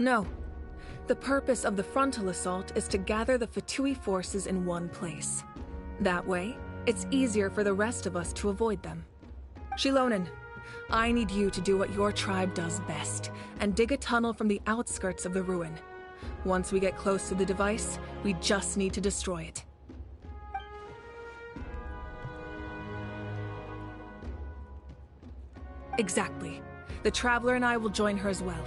No. The purpose of the frontal assault is to gather the Fatui forces in one place. That way, it's easier for the rest of us to avoid them. Shilonen, I need you to do what your tribe does best, and dig a tunnel from the outskirts of the ruin. Once we get close to the device, we just need to destroy it. Exactly. The Traveler and I will join her as well.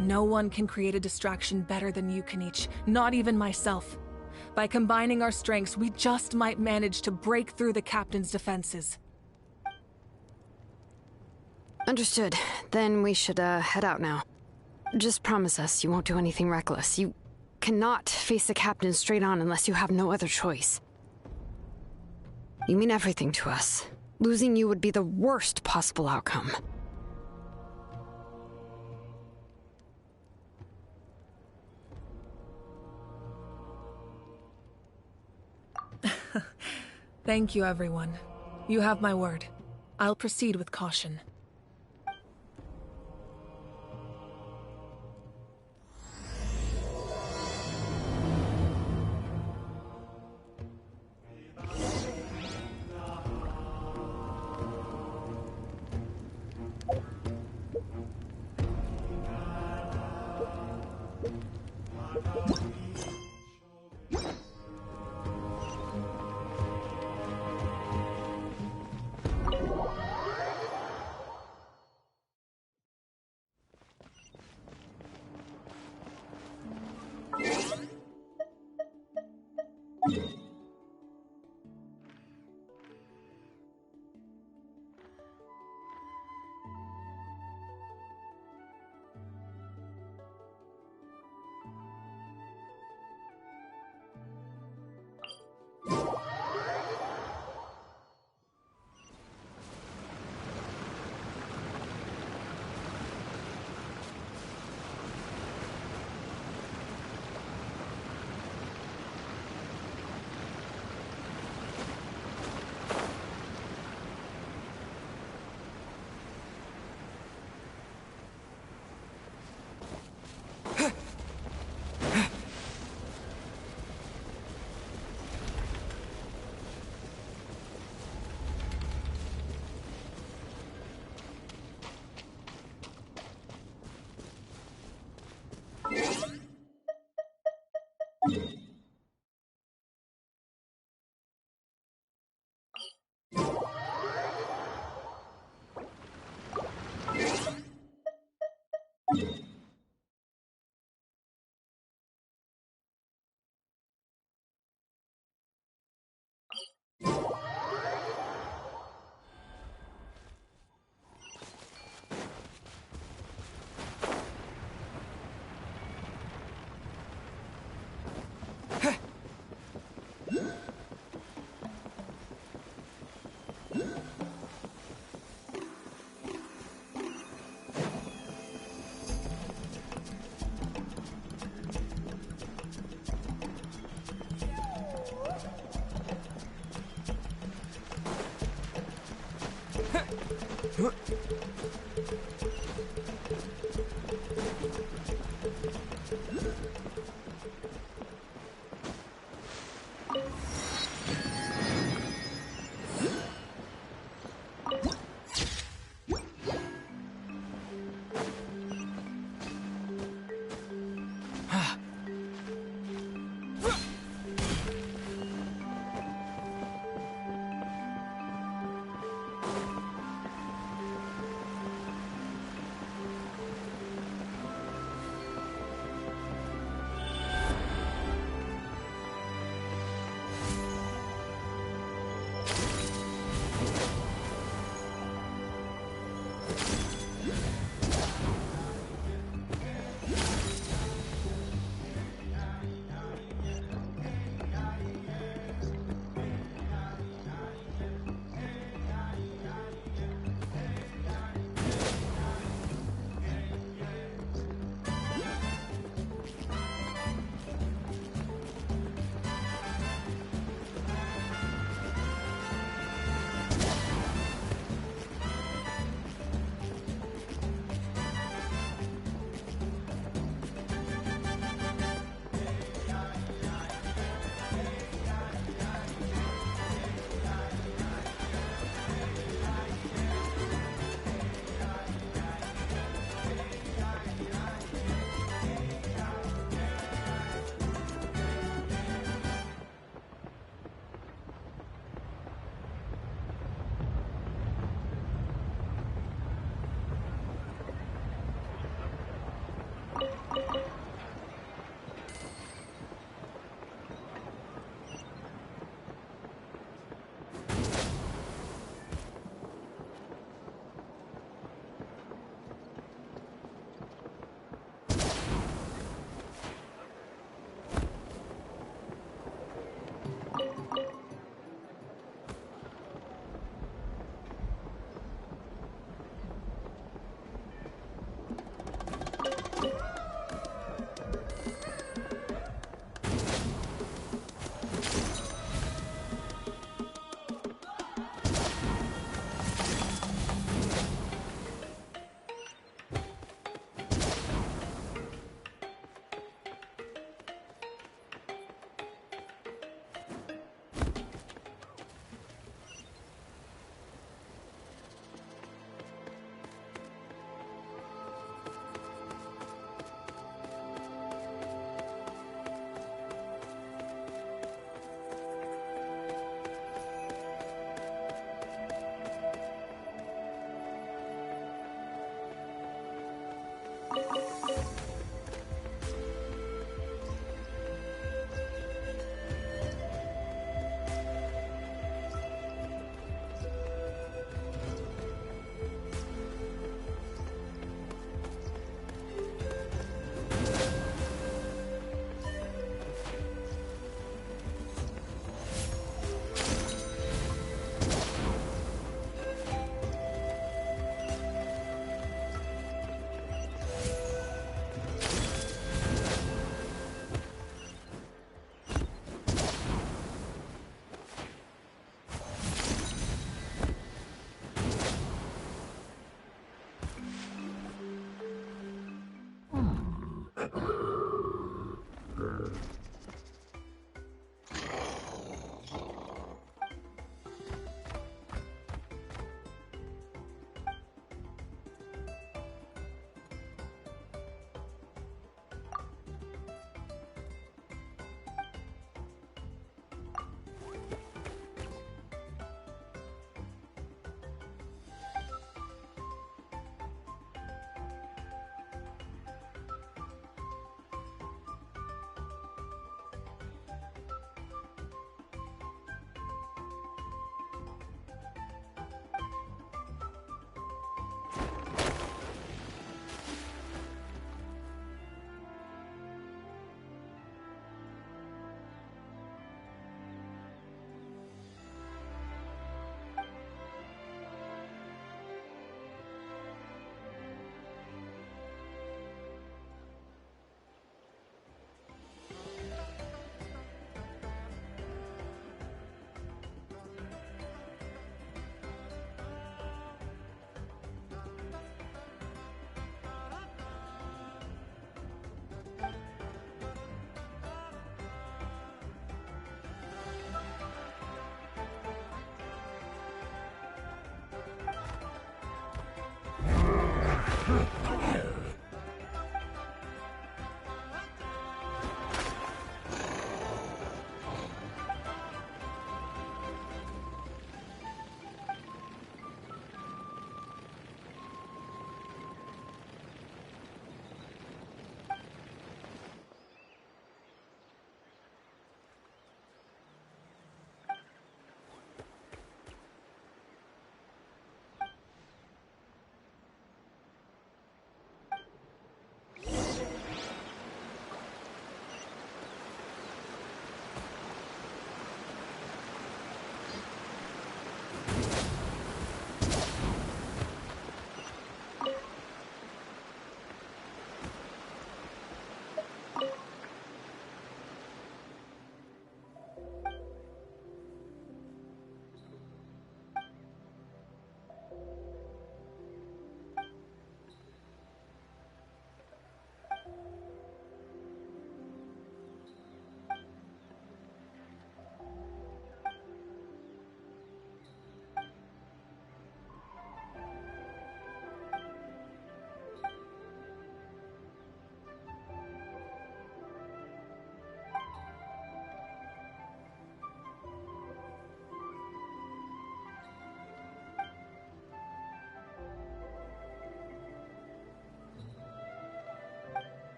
No one can create a distraction better than you can each, not even myself. By combining our strengths, we just might manage to break through the captain's defenses. Understood. Then we should, head out now. Just promise us you won't do anything reckless. You cannot face the captain straight on unless you have no other choice. You mean everything to us. Losing you would be the worst possible outcome. Thank you, everyone. You have my word. I'll proceed with caution.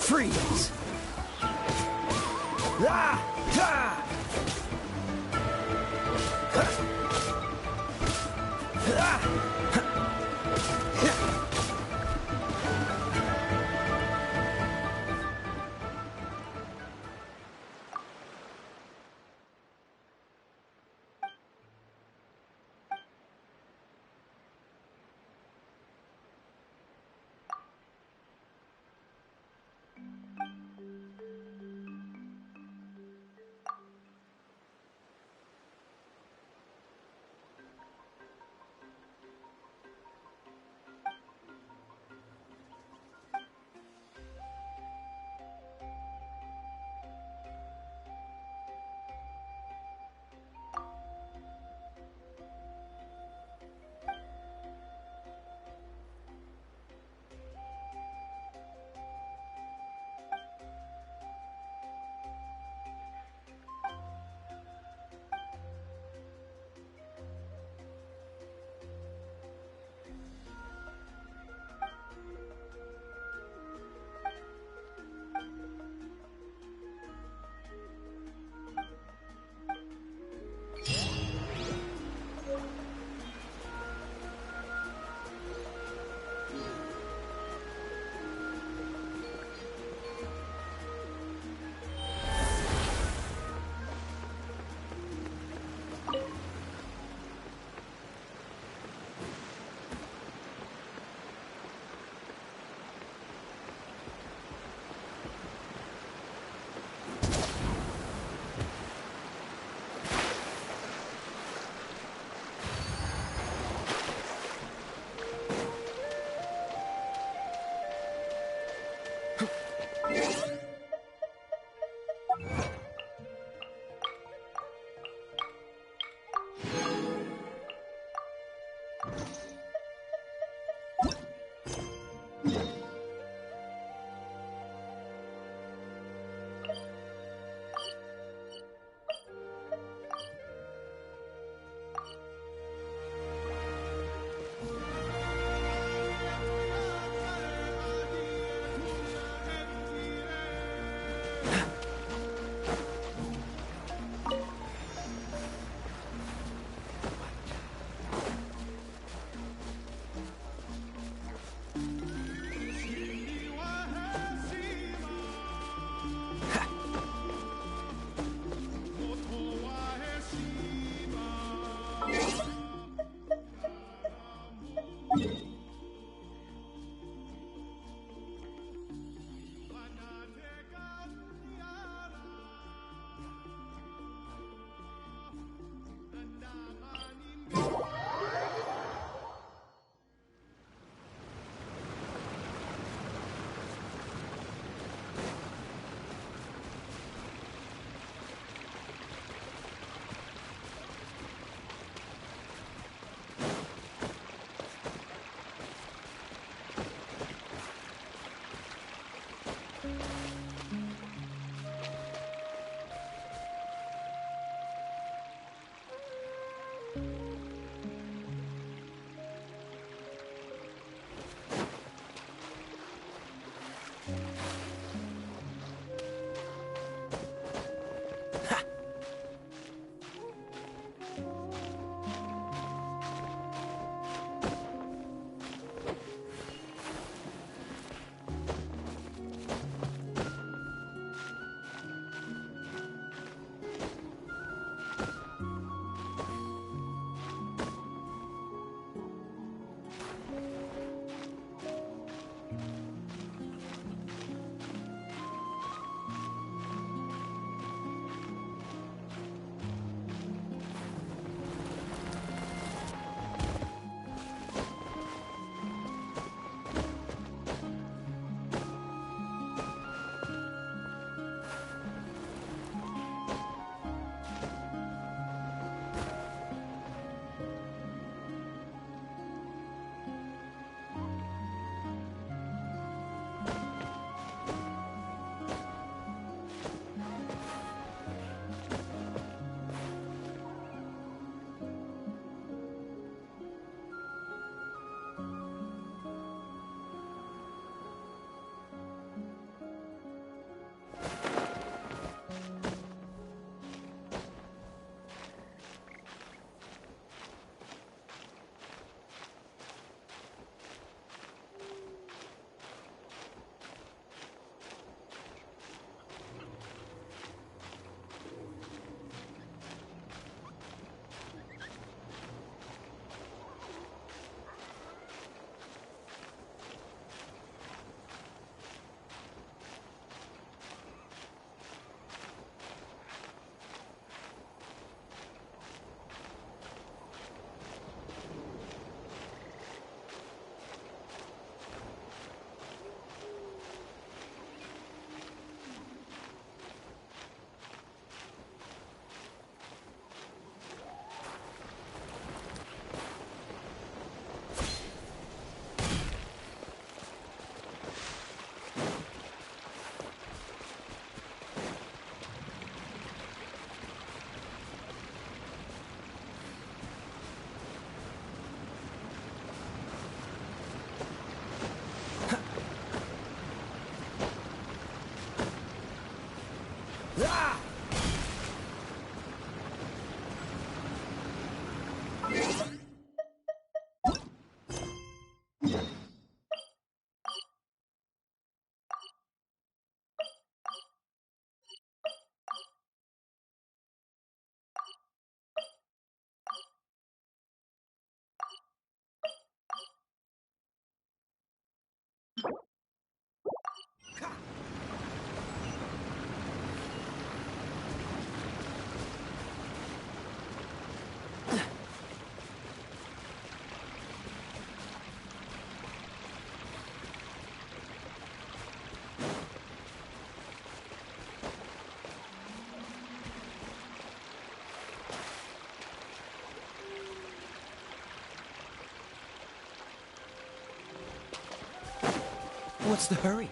Freeze! Ah! Ah! What's the hurry?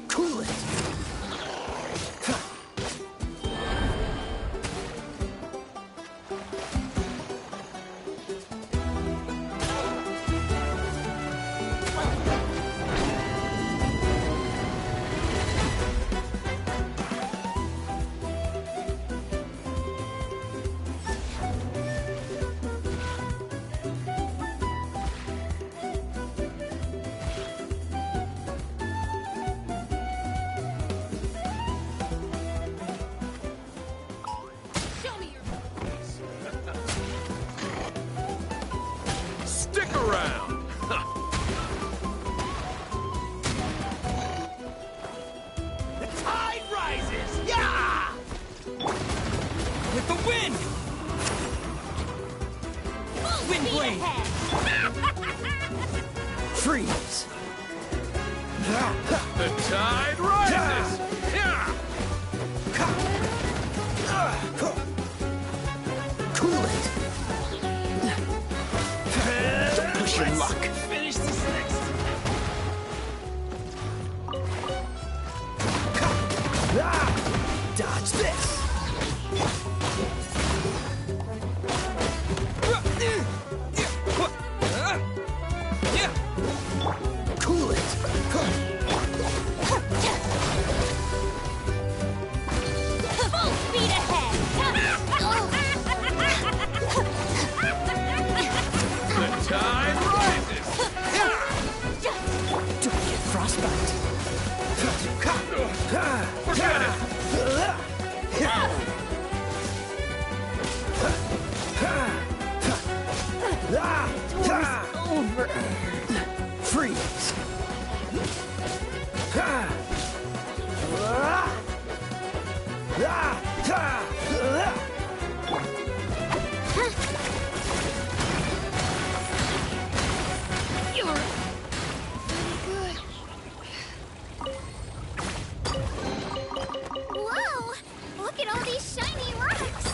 Cool it! Stick around! The tide rises! Yeah! With the wind! Wind blade! Freeze! The tide rises! Yeah! Cool it! Don't push your luck. Finish this next. Dodge this. Cool it. Full speed ahead! The tide rises! Don't get frostbite. Forget it! Over. Freeze. You're Whoa! Look at all these shiny rocks!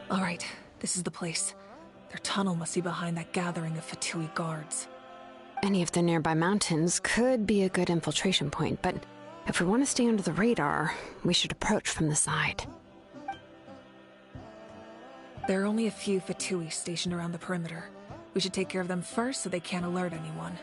All right, this is the place. Their tunnel must be behind that gathering of Fatui guards. Any of the nearby mountains could be a good infiltration point, but If we want to stay under the radar, we should approach from the side. There are only a few Fatui stationed around the perimeter. We should take care of them first so they can't alert anyone.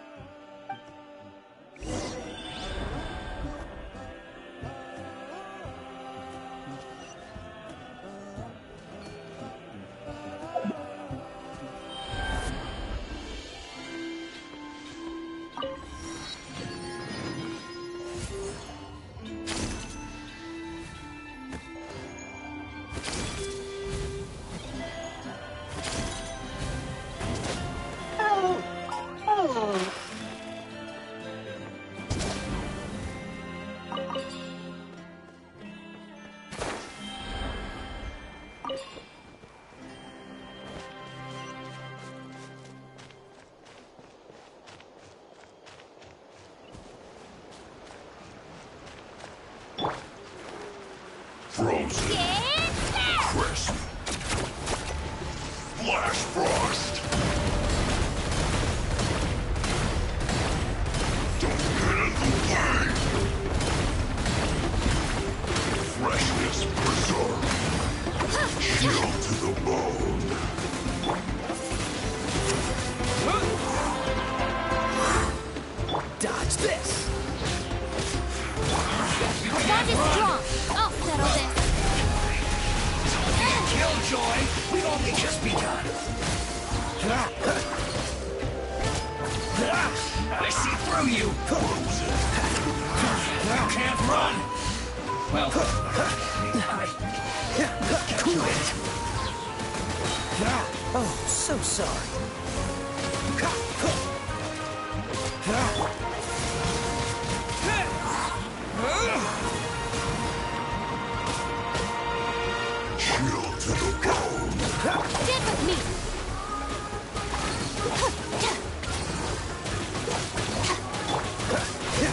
Frozen. Crisp. Flash frost. Don't get in the way. Freshness preserved. Chill to the bone. Dodge this! Bond is strong. I'll settle this. Killjoy! We've only just begun! I see through you! You can't run! Well, quit! Oh, so sorry. Chill to the bone. Get with me.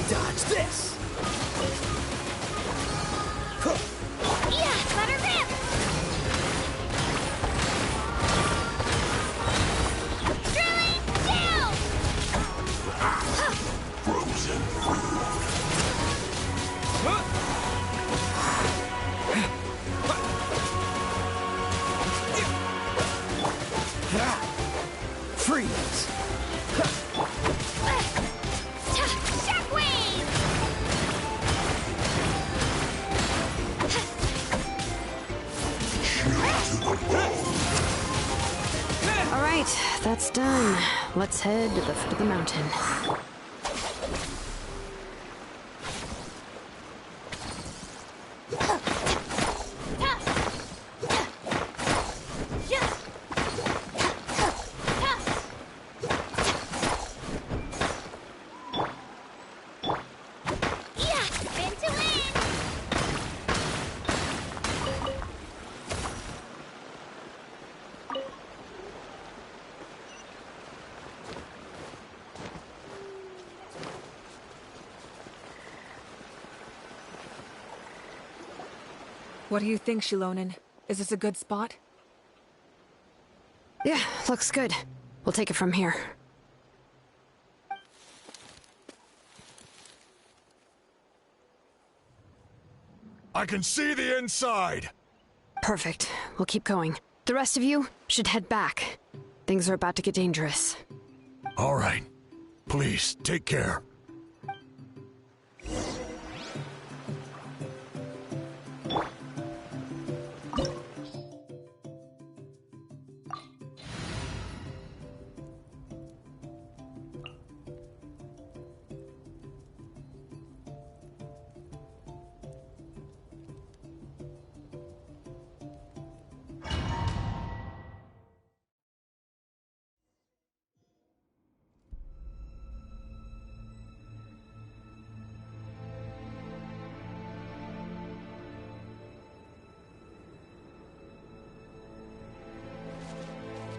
Dodge this! Yeah, let her rip. Drilling down. Frozen food. Freeze! Shockwave. All right, that's done. Let's head to the foot of the mountain. Yeah, spin to win. What do you think, Shilonen? Is this a good spot? Yeah, looks good. We'll take it from here. I can see the inside! Perfect. We'll keep going. The rest of you should head back. Things are about to get dangerous. All right. Please, take care.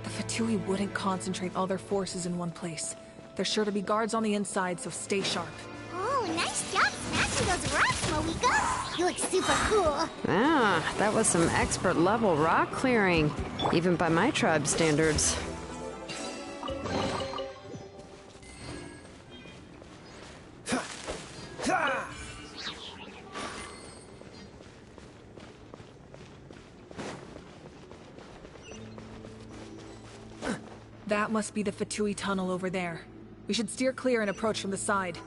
The Fatui wouldn't concentrate all their forces in one place. There's sure to be guards on the inside, so stay sharp. Oh, nice job smashing those rocks, Moika. You look super cool. Ah, that was some expert-level rock clearing, even by my tribe standards. That must be the Fatui tunnel over there. We should steer clear and approach from the side.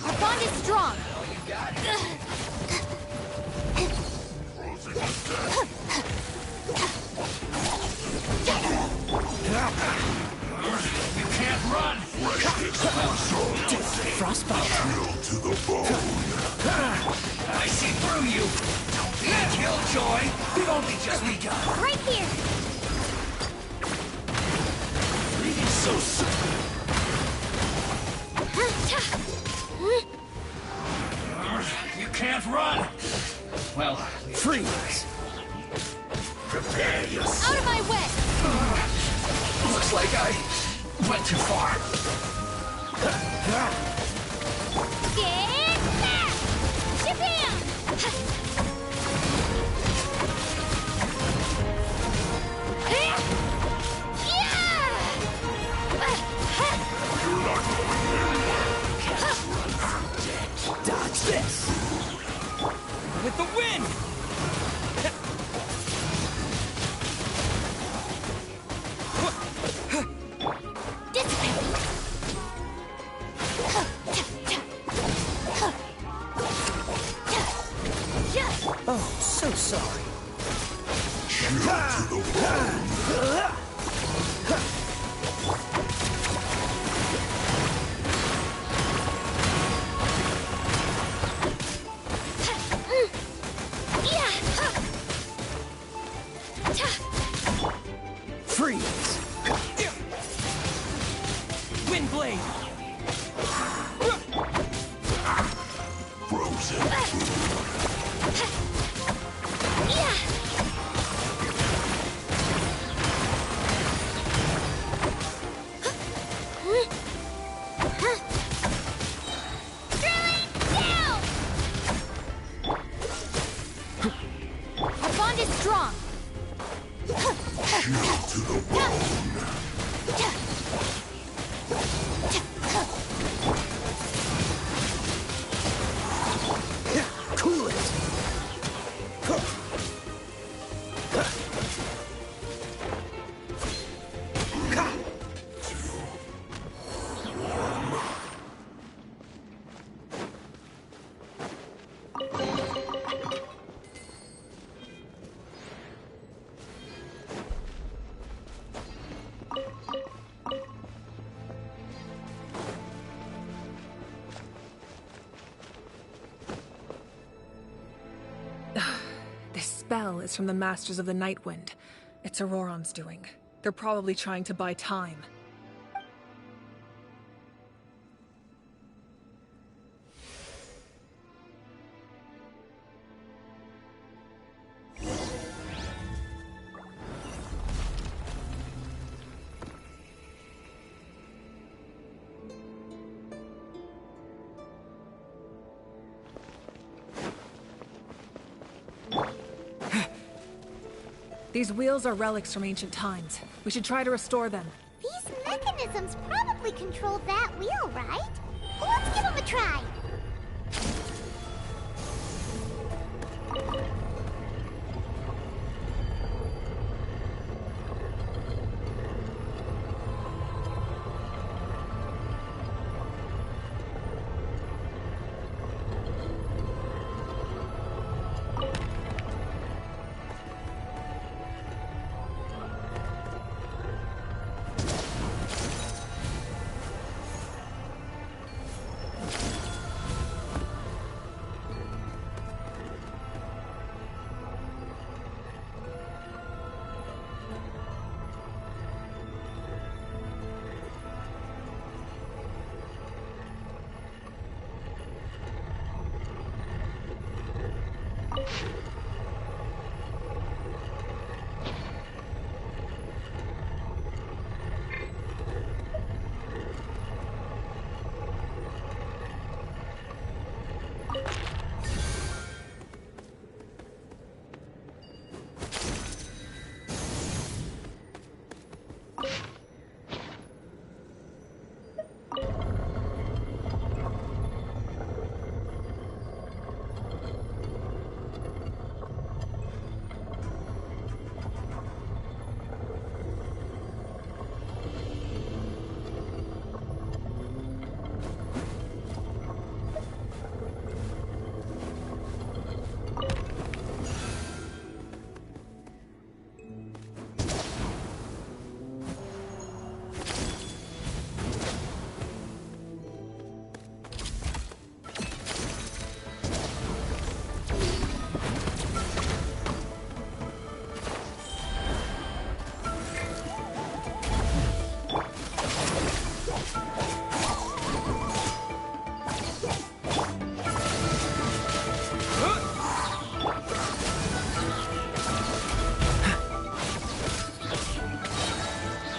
Our bond is strong. You can't run! Frostbite. Chill to the bone. I see through you! Don't be a killjoy! We've only just begun! Right here. Breathing so soon! You can't run! Well, freeze! Prepare yourself! Out of my way! Looks like I went too far. Get back! Japan! You're not going anywhere. Dodge this! With the wind! Oh, so sorry. Chill to the bone. Freeze! Wind blade! Frozen Our bond is strong. chill to the bone. Cool it! This spell is from the Masters of the Nightwind. It's Auroron's doing. They're probably trying to buy time. These wheels are relics from ancient times. We should try to restore them. These mechanisms probably control that wheel, right? Let's give them a try.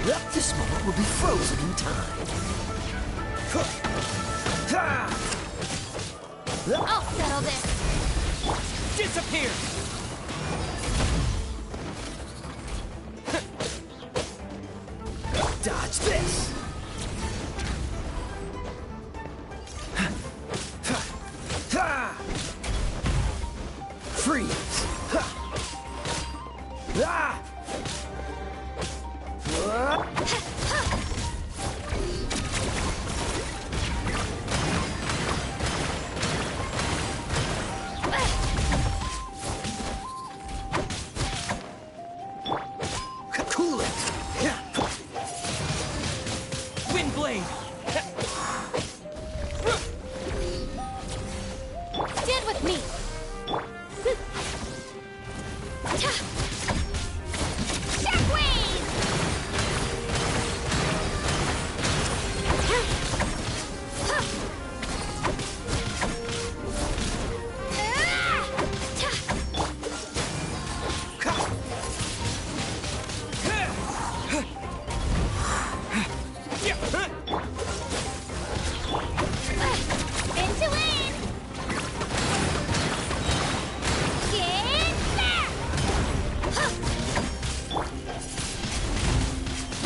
This moment will be frozen in time. I'll settle this. Disappear! Dodge this! Freeze! Ah! Cool it! Wind blade! Stand with me.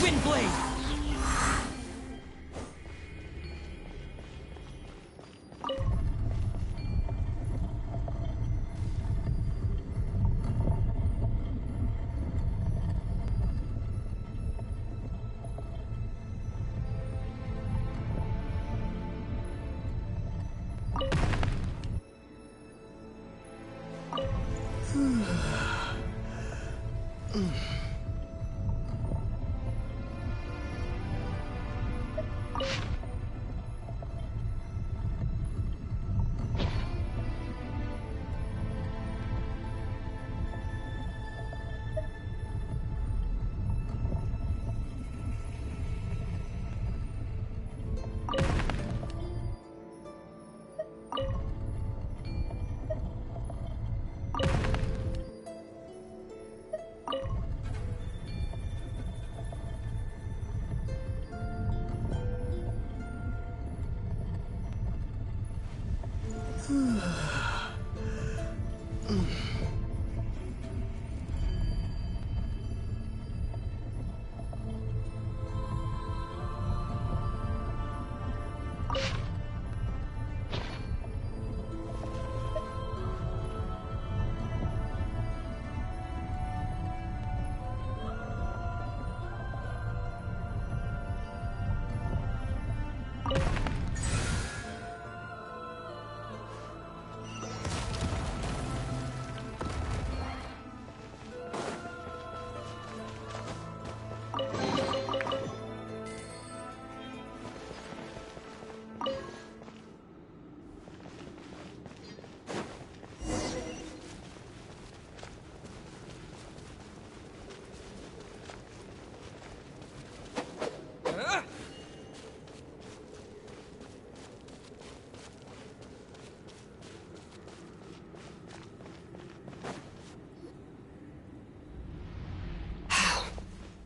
Wind blade!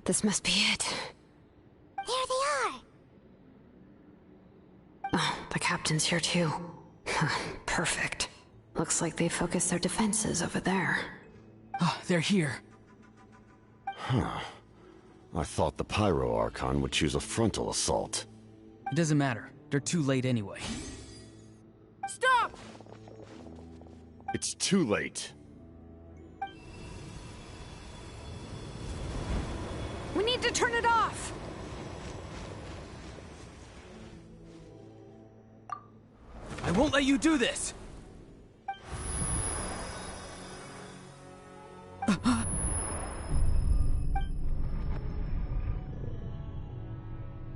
This must be it. There they are! Oh, the captain's here too. Perfect. Looks like they focused their defenses over there. Oh, they're here. Huh. I thought the Pyro Archon would choose a frontal assault. It doesn't matter. They're too late anyway. Stop! It's too late. We need to turn it off! I won't let you do this!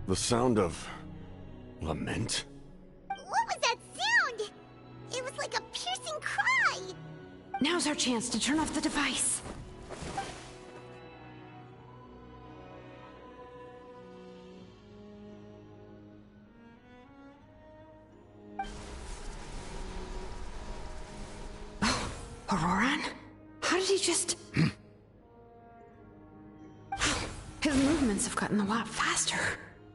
The sound of... lament? What was that sound? It was like a piercing cry! Now's our chance to turn off the device. Oh, Auroran? How did he just... His movements have gotten a lot faster.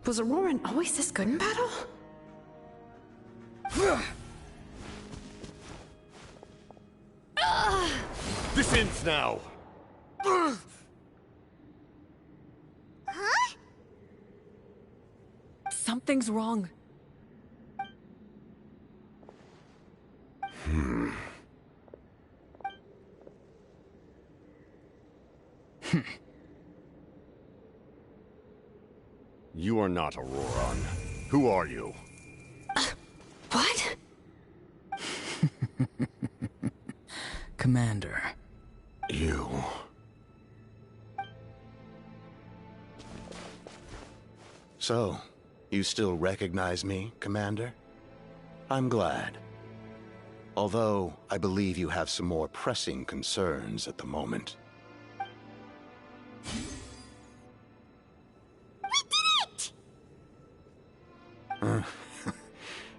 Was Auroran always this good in battle? This ends now. Huh? Something's wrong. You are not Auroran. Who are you? What? Commander. You... So, you still recognize me, Commander? I'm glad. Although, I believe you have some more pressing concerns at the moment.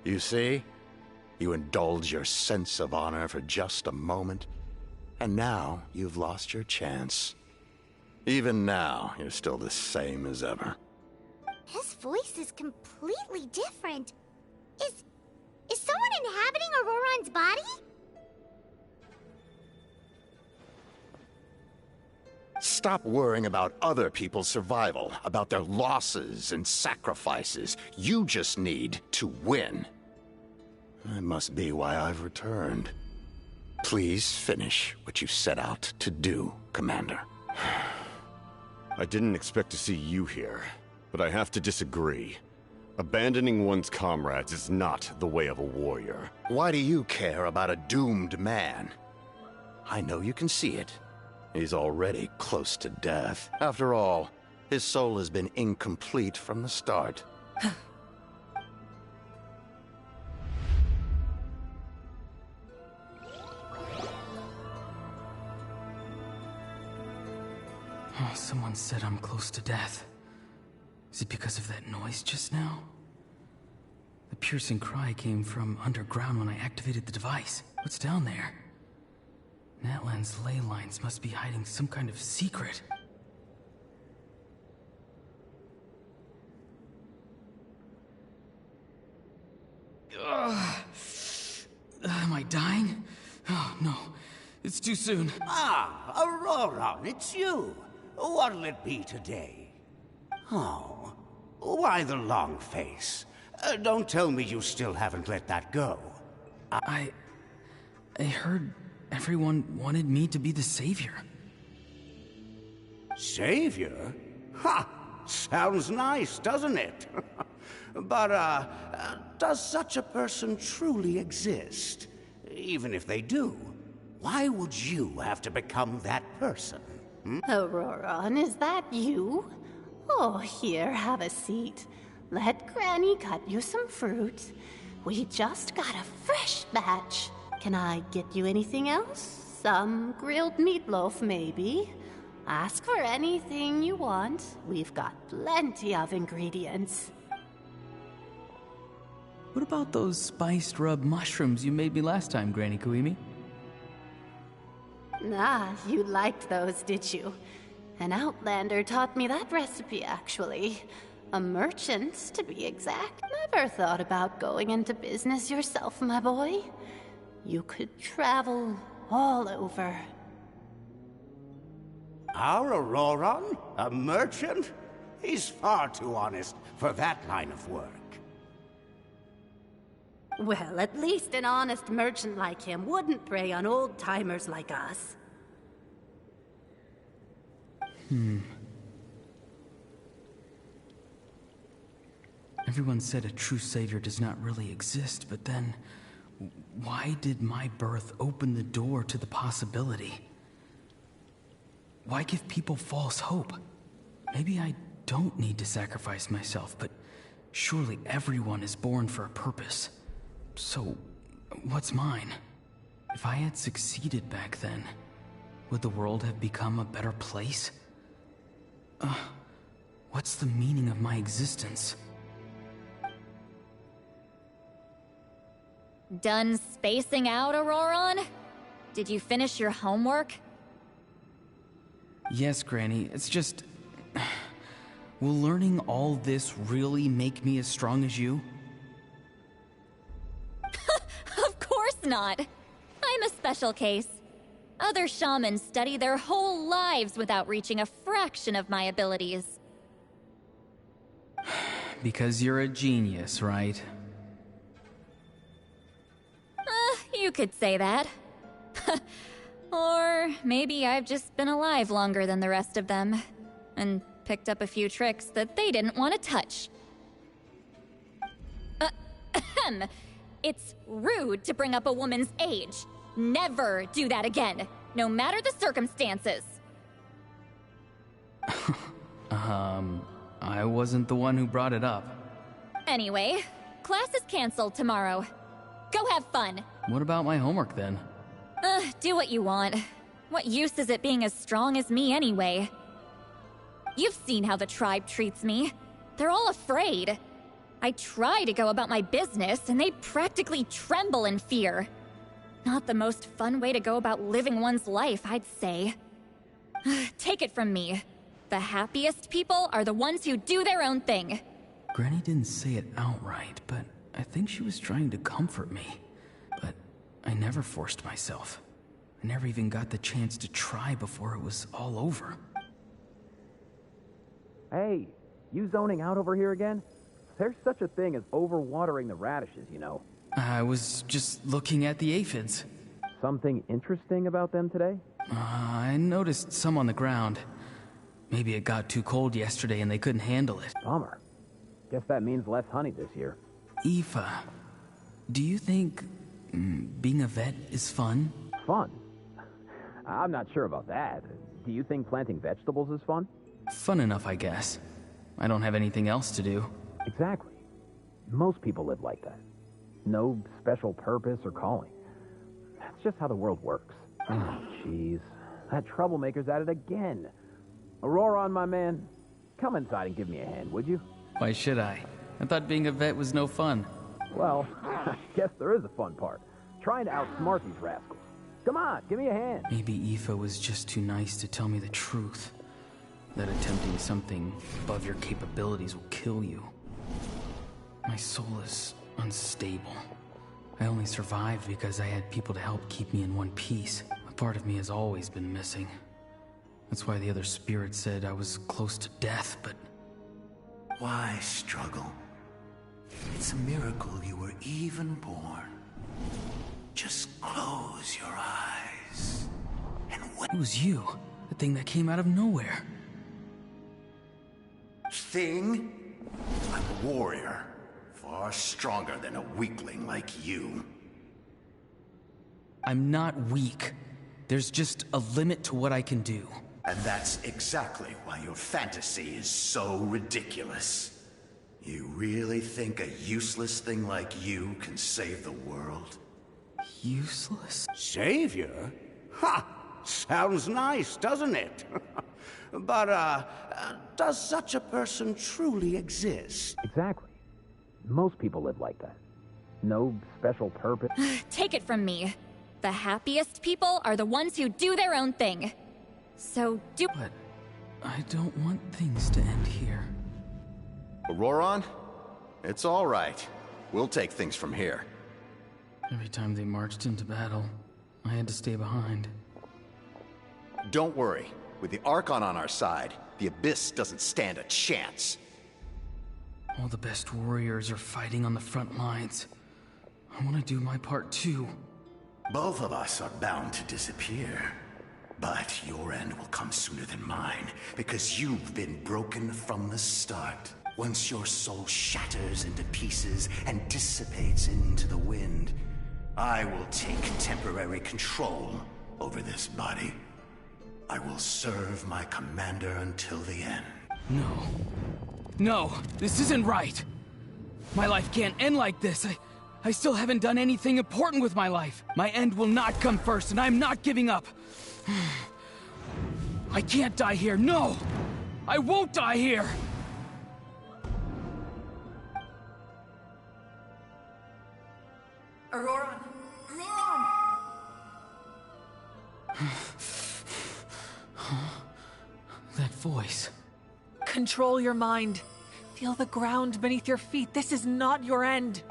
You see? You indulge your sense of honor for just a moment, and now you've lost your chance. Even now, you're still the same as ever. His voice is completely different. Is someone inhabiting Auroran's body? Stop worrying about other people's survival, about their losses and sacrifices. You just need to win. That must be why I've returned. Please finish what you set out to do, Commander. I didn't expect to see you here, but I have to disagree. Abandoning one's comrades is not the way of a warrior. Why do you care about a doomed man? I know you can see it. He's already close to death. After all, his soul has been incomplete from the start. Oh, someone said I'm close to death. Is it because of that noise just now? The piercing cry came from underground when I activated the device. What's down there? Natlan's ley lines must be hiding some kind of secret. Am I dying? Oh, no. It's too soon. Ah, Auroran, it's you. What'll it be today? Oh, why the long face? Don't tell me you still haven't let that go. I heard everyone wanted me to be the savior. Savior? Ha! Sounds nice, doesn't it? But, does such a person truly exist? Even if they do, why would you have to become that person? Auroran, is that you? Oh, here, have a seat. Let Granny cut you some fruit. We just got a fresh batch. Can I get you anything else? Some grilled meatloaf, maybe? Ask for anything you want. We've got plenty of ingredients. What about those spiced rub mushrooms you made me last time, Granny Kuimi? Ah, you liked those, did you? An outlander taught me that recipe, actually. A merchant, to be exact. Never thought about going into business yourself, my boy. You could travel all over. Our Auroran? A merchant? He's far too honest for that line of work. Well, at least an honest merchant like him wouldn't prey on old-timers like us. Everyone said a true savior does not really exist, but then... why did my birth open the door to the possibility? Why give people false hope? Maybe I don't need to sacrifice myself, but surely everyone is born for a purpose. So, what's mine? If I had succeeded back then, would the world have become a better place? What's the meaning of my existence? Done spacing out, Auroran? Did you finish your homework? Yes, Granny. It's just... Will learning all this really make me as strong as you? Of course not. I'm a special case. Other shamans study their whole lives without reaching a fraction of my abilities. Because you're a genius, right? You could say that. Or maybe I've just been alive longer than the rest of them, and picked up a few tricks that they didn't want to touch. It's rude to bring up a woman's age. Never do that again, no matter the circumstances. I wasn't the one who brought it up. Anyway, class is canceled tomorrow. Go have fun. What about my homework then? Do what you want. What use is it being as strong as me anyway? You've seen how the tribe treats me. They're all afraid. I try to go about my business, and they practically tremble in fear. Not the most fun way to go about living one's life, I'd say. Take it from me. The happiest people are the ones who do their own thing. Granny didn't say it outright, but I think she was trying to comfort me. But I never forced myself. I never even got the chance to try before it was all over. Hey, you zoning out over here again? There's such a thing as overwatering the radishes, you know. I was just looking at the aphids. Something interesting about them today? I noticed some on the ground. Maybe it got too cold yesterday and they couldn't handle it. Bummer. Guess that means less honey this year. Aoife, do you think being a vet is fun? Fun? I'm not sure about that. Do you think planting vegetables is fun? Fun enough, I guess. I don't have anything else to do. Exactly. Most people live like that. No special purpose or calling. That's just how the world works. Oh, jeez. That troublemaker's at it again. Auroron, my man, come inside and give me a hand, would you? Why should I? I thought being a vet was no fun. Well, I guess there is a fun part. Trying to outsmart these rascals. Come on, give me a hand. Maybe Aoife was just too nice to tell me the truth. That attempting something above your capabilities will kill you. My soul is unstable. I only survived because I had people to help keep me in one piece. A part of me has always been missing. That's why the other spirits said I was close to death, but... Why struggle? It's a miracle you were even born. Just close your eyes. And it was you, the thing that came out of nowhere. Thing? I'm a warrior. Far stronger than a weakling like you. I'm not weak. There's just a limit to what I can do. And that's exactly why your fantasy is so ridiculous. You really think a useless thing like you can save the world? Useless? Savior? Ha! Sounds nice, doesn't it? But, does such a person truly exist? Exactly. Most people live like that. No special purpose. Take it from me. The happiest people are the ones who do their own thing. So do— But I don't want things to end here. Auroron? It's all right. We'll take things from here. Every time they marched into battle, I had to stay behind. Don't worry. With the Archon on our side, the Abyss doesn't stand a chance. All the best warriors are fighting on the front lines. I want to do my part too. Both of us are bound to disappear. But your end will come sooner than mine, because you've been broken from the start. Once your soul shatters into pieces and dissipates into the wind, I will take temporary control over this body. I will serve my commander until the end. No. No, this isn't right. My life can't end like this. I still haven't done anything important with my life. My end will not come first, and I'm not giving up. I can't die here, no! I won't die here! Auroron! Auroron! That voice. Control your mind. Feel the ground beneath your feet. This is not your end.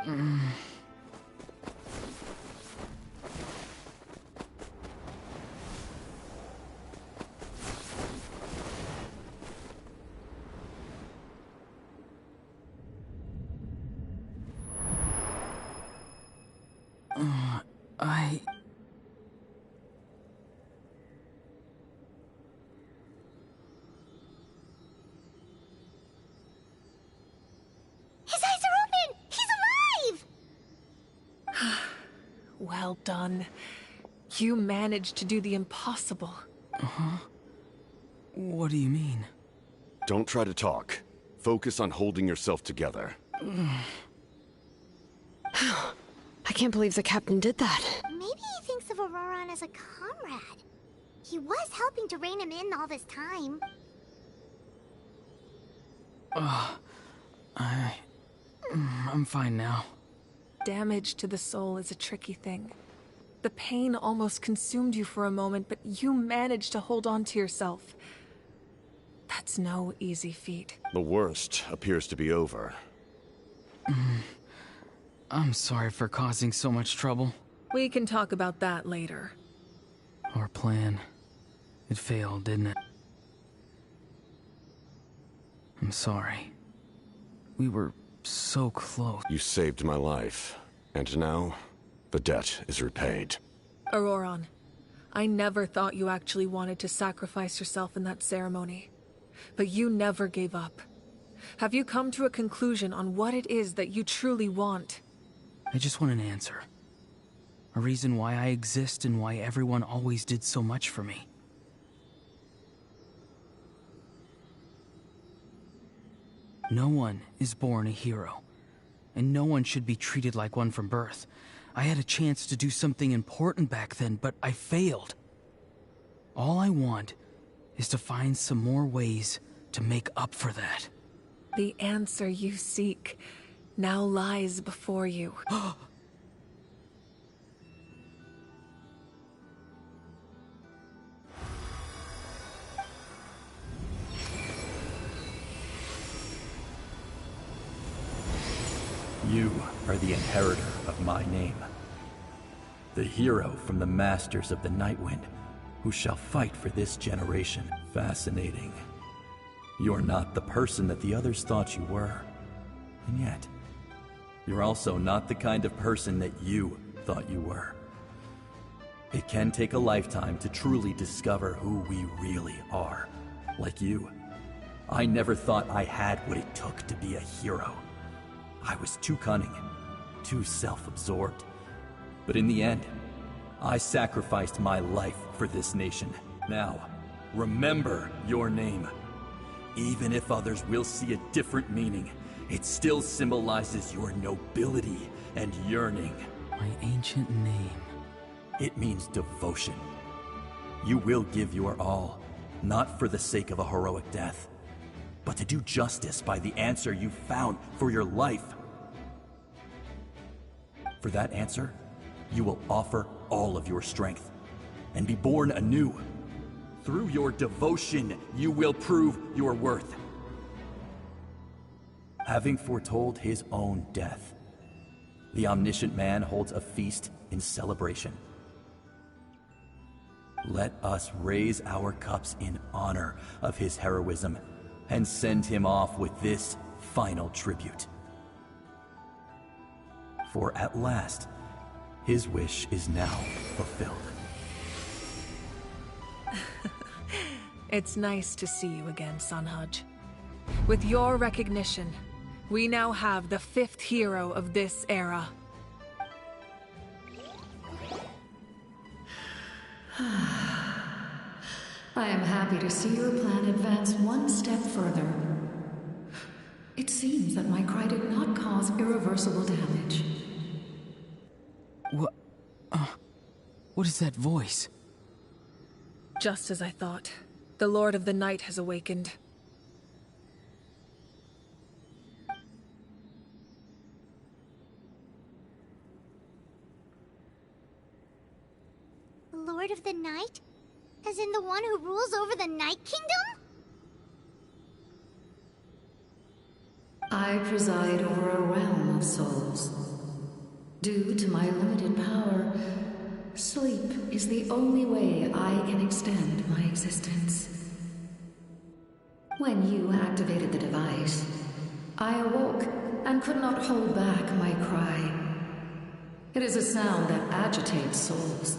His eyes are open! He's alive! Well done. You managed to do the impossible. Uh-huh. What do you mean? Don't try to talk. Focus on holding yourself together. I can't believe the captain did that. Maybe he thinks of Auroran as a comrade. He was helping to rein him in all this time. I'm fine now. Damage to the soul is a tricky thing. The pain almost consumed you for a moment, but you managed to hold on to yourself. That's no easy feat. The worst appears to be over. I'm sorry for causing so much trouble. We can talk about that later. Our plan. It failed, didn't it? I'm sorry. We were so close. You saved my life, and now the debt is repaid. Auroran, I never thought you actually wanted to sacrifice yourself in that ceremony. But you never gave up. Have you come to a conclusion on what it is that you truly want? I just want an answer. A reason why I exist and why everyone always did so much for me. No one is born a hero, and no one should be treated like one from birth. I had a chance to do something important back then, but I failed. All I want is to find some more ways to make up for that. The answer you seek now lies before you. You are the inheritor of my name. The hero from the Masters of the Nightwind, who shall fight for this generation. Fascinating. You're not the person that the others thought you were. And yet, you're also not the kind of person that you thought you were. It can take a lifetime to truly discover who we really are. Like you, I never thought I had what it took to be a hero. I was too cunning, too self-absorbed. But in the end, I sacrificed my life for this nation. Now, remember your name. Even if others will see a different meaning, it still symbolizes your nobility and yearning. My ancient name. It means devotion. You will give your all, not for the sake of a heroic death, but to do justice by the answer you found for your life. For that answer, you will offer all of your strength and be born anew. Through your devotion, you will prove your worth. Having foretold his own death, the omniscient man holds a feast in celebration. Let us raise our cups in honor of his heroism and send him off with this final tribute. For at last, his wish is now fulfilled. It's nice to see you again, Sanhaj. With your recognition, we now have the 5th hero of this era. I am happy to see your plan advance one step further. It seems that my cry did not cause irreversible damage. What is that voice? Just as I thought. The Lord of the Night has awakened. Lord of the Night? As in the one who rules over the Night Kingdom? I preside over a realm of souls. Due to my limited power, sleep is the only way I can extend my existence. When you activated the device, I awoke and could not hold back my cry. It is a sound that agitates souls.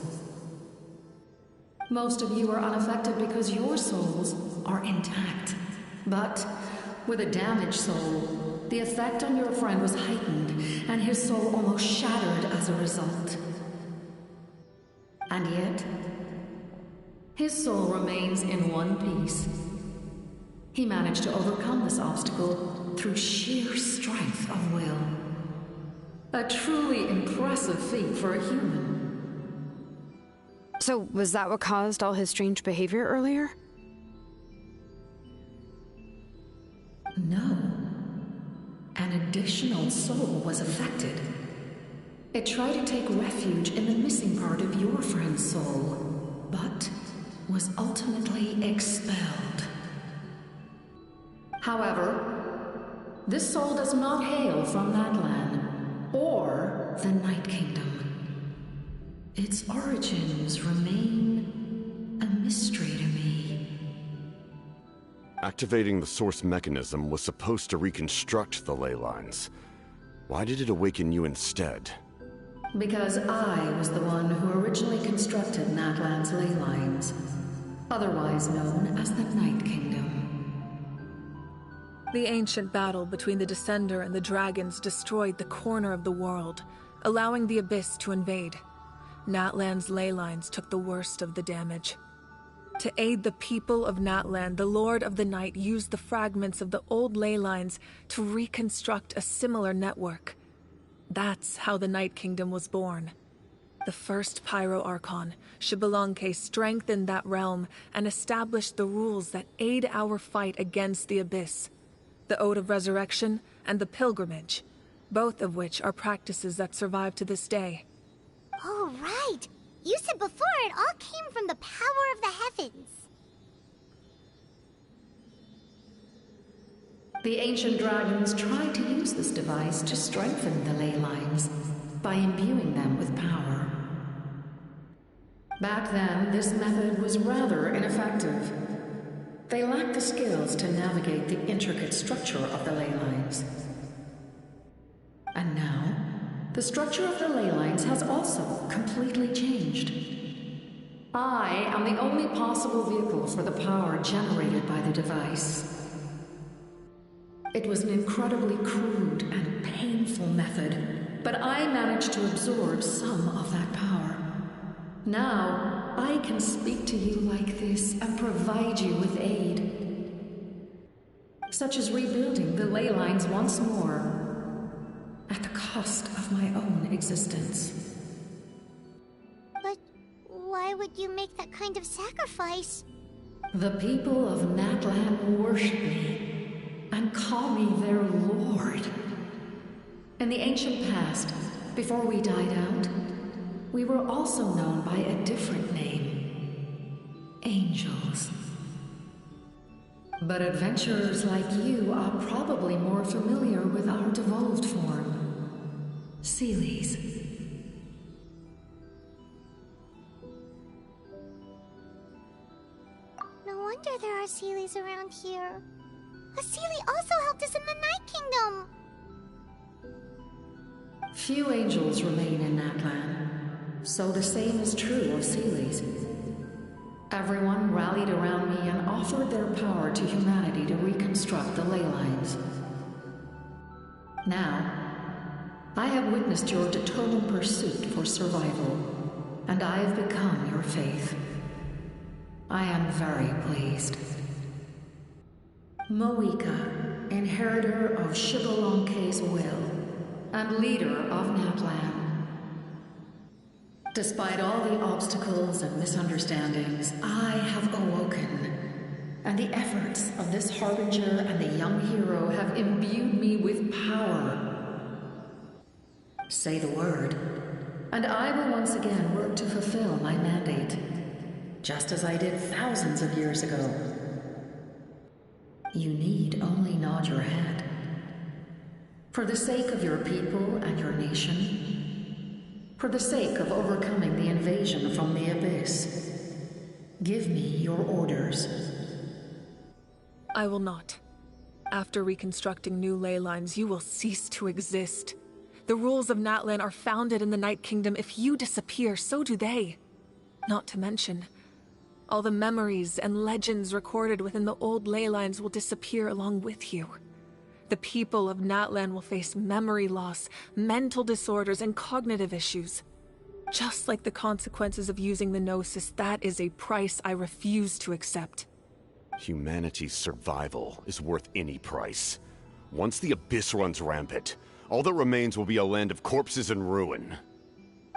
Most of you are unaffected because your souls are intact. But with a damaged soul, the effect on your friend was heightened, and his soul almost shattered as a result. And yet, his soul remains in one piece. He managed to overcome this obstacle through sheer strength of will. A truly impressive feat for a human. So, was that what caused all his strange behavior earlier? No. An additional soul was affected. It tried to take refuge in the missing part of your friend's soul, but was ultimately expelled. However, this soul does not hail from Natlan or the Night Kingdom. Its origins remain a mystery to me. Activating the source mechanism was supposed to reconstruct the ley lines. Why did it awaken you instead? Because I was the one who originally constructed Natlan's ley lines, otherwise known as the Night Kingdom. The ancient battle between the Descender and the dragons destroyed the corner of the world, allowing the Abyss to invade. Natlan's ley lines took the worst of the damage. To aid the people of Natlan, the Lord of the Night used the fragments of the old ley lines to reconstruct a similar network. That's how the Night Kingdom was born. The first Pyro Archon, Xbalanque, strengthened that realm and established the rules that aid our fight against the Abyss. The Ode of Resurrection and the Pilgrimage, both of which are practices that survive to this day. Oh, right! You said before it all came from the power of the heavens. The ancient dragons tried to use this device to strengthen the ley lines by imbuing them with power. Back then, this method was rather ineffective. They lacked the skills to navigate the intricate structure of the ley lines. And now, the structure of the ley lines has also completely changed. I am the only possible vehicle for the power generated by the device. It was an incredibly crude and painful method, but I managed to absorb some of that power. Now, I can speak to you like this and provide you with aid, such as rebuilding the ley lines once more, at the cost of my own existence. But why would you make that kind of sacrifice? The people of Natlan worship me and call me their lord. In the ancient past, before we died out, we were also known by a different name: angels. But adventurers like you are probably more familiar with our devolved form, Seelies. No wonder there are Seelies around here. A Seelie also helped us in the Night Kingdom! Few angels remain in Natlan, so the same is true of Seelies. Everyone rallied around me and offered their power to humanity to reconstruct the ley lines. Now, I have witnessed your determined pursuit for survival, and I have become your faith. I am very pleased. Moika, inheritor of Xbalanque's will, and leader of Natlan. Despite all the obstacles and misunderstandings, I have awoken, and the efforts of this harbinger and the young hero have imbued me with power. Say the word, and I will once again work to fulfill my mandate, just as I did thousands of years ago. You need only nod your head. For the sake of your people and your nation, for the sake of overcoming the invasion from the Abyss, give me your orders. I will not. After reconstructing new ley lines, you will cease to exist. The rules of Natlan are founded in the Night Kingdom. If you disappear, so do they. Not to mention, all the memories and legends recorded within the old ley lines will disappear along with you. The people of Natlan will face memory loss, mental disorders, and cognitive issues. Just like the consequences of using the Gnosis, that is a price I refuse to accept. Humanity's survival is worth any price. Once the Abyss runs rampant, all that remains will be a land of corpses and ruin.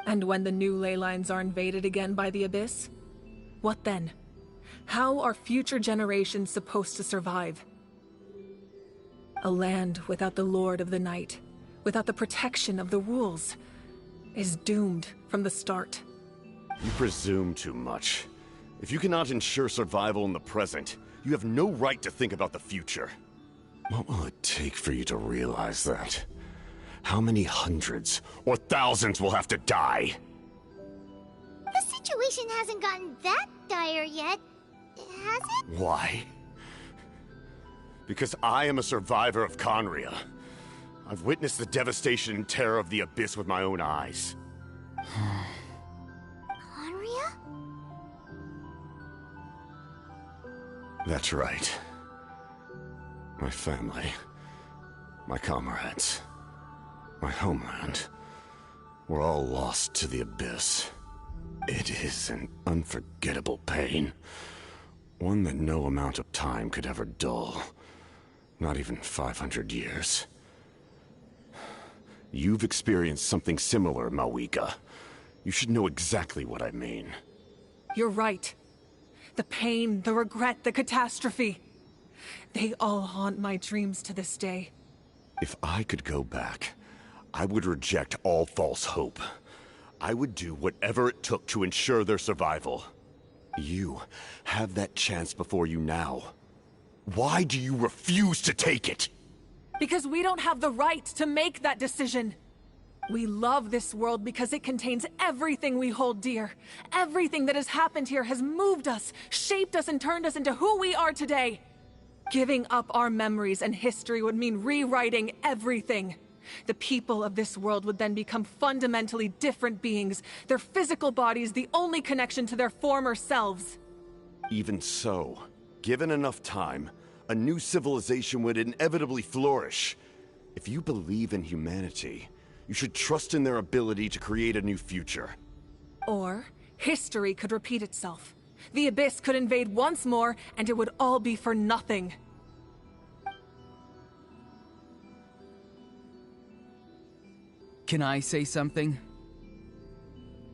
And when the new ley lines are invaded again by the Abyss? What then? How are future generations supposed to survive? A land without the Lord of the Night, without the protection of the rules, is doomed from the start. You presume too much. If you cannot ensure survival in the present, you have no right to think about the future. What will it take for you to realize that? How many hundreds or thousands will have to die? The situation hasn't gotten that dire yet, has it? Why? Because I am a survivor of Conria. I've witnessed the devastation and terror of the Abyss with my own eyes. Conria? That's right. My family, my comrades, my homeland, were all lost to the Abyss. It is an unforgettable pain. One that no amount of time could ever dull. Not even 500 years. You've experienced something similar, Mawika. You should know exactly what I mean. You're right. The pain, the regret, the catastrophe. They all haunt my dreams to this day. If I could go back, I would reject all false hope. I would do whatever it took to ensure their survival. You have that chance before you now. Why do you refuse to take it? Because we don't have the right to make that decision. We love this world because it contains everything we hold dear. Everything that has happened here has moved us, shaped us, and turned us into who we are today. Giving up our memories and history would mean rewriting everything. The people of this world would then become fundamentally different beings, their physical bodies the only connection to their former selves. Even so, given enough time, a new civilization would inevitably flourish. If you believe in humanity, you should trust in their ability to create a new future. Or, history could repeat itself. The Abyss could invade once more, and it would all be for nothing. Can I say something?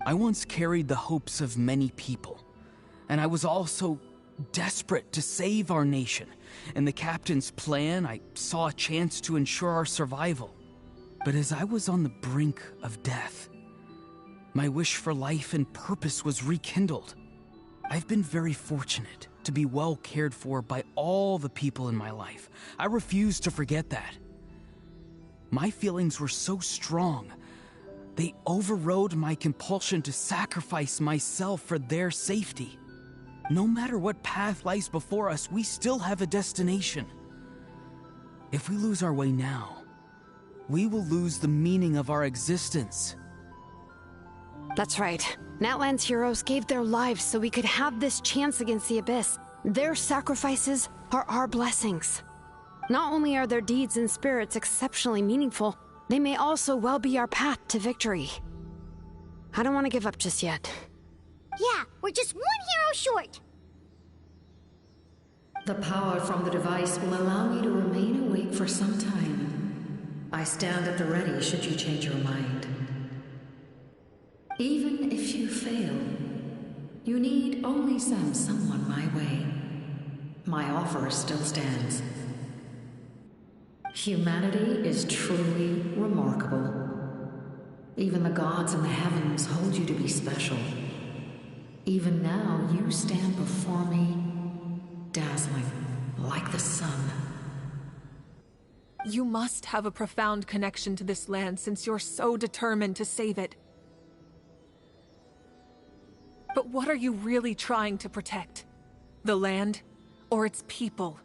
I once carried the hopes of many people, and I was also desperate to save our nation. In the captain's plan, I saw a chance to ensure our survival. But as I was on the brink of death, my wish for life and purpose was rekindled. I've been very fortunate to be well cared for by all the people in my life. I refuse to forget that. My feelings were so strong, they overrode my compulsion to sacrifice myself for their safety. No matter what path lies before us, we still have a destination. If we lose our way now, we will lose the meaning of our existence. That's right. Natlan's heroes gave their lives so we could have this chance against the Abyss. Their sacrifices are our blessings. Not only are their deeds and spirits exceptionally meaningful, they may also well be our path to victory. I don't want to give up just yet. Yeah, we're just one hero short. The power from the device will allow me to remain awake for some time. I stand at the ready should you change your mind. Even if you fail, you need only send someone my way. My offer still stands. Humanity is truly remarkable. Even the gods in the heavens hold you to be special. Even now, you stand before me, dazzling like the sun. You must have a profound connection to this land since you're so determined to save it. But what are you really trying to protect? The land or its people?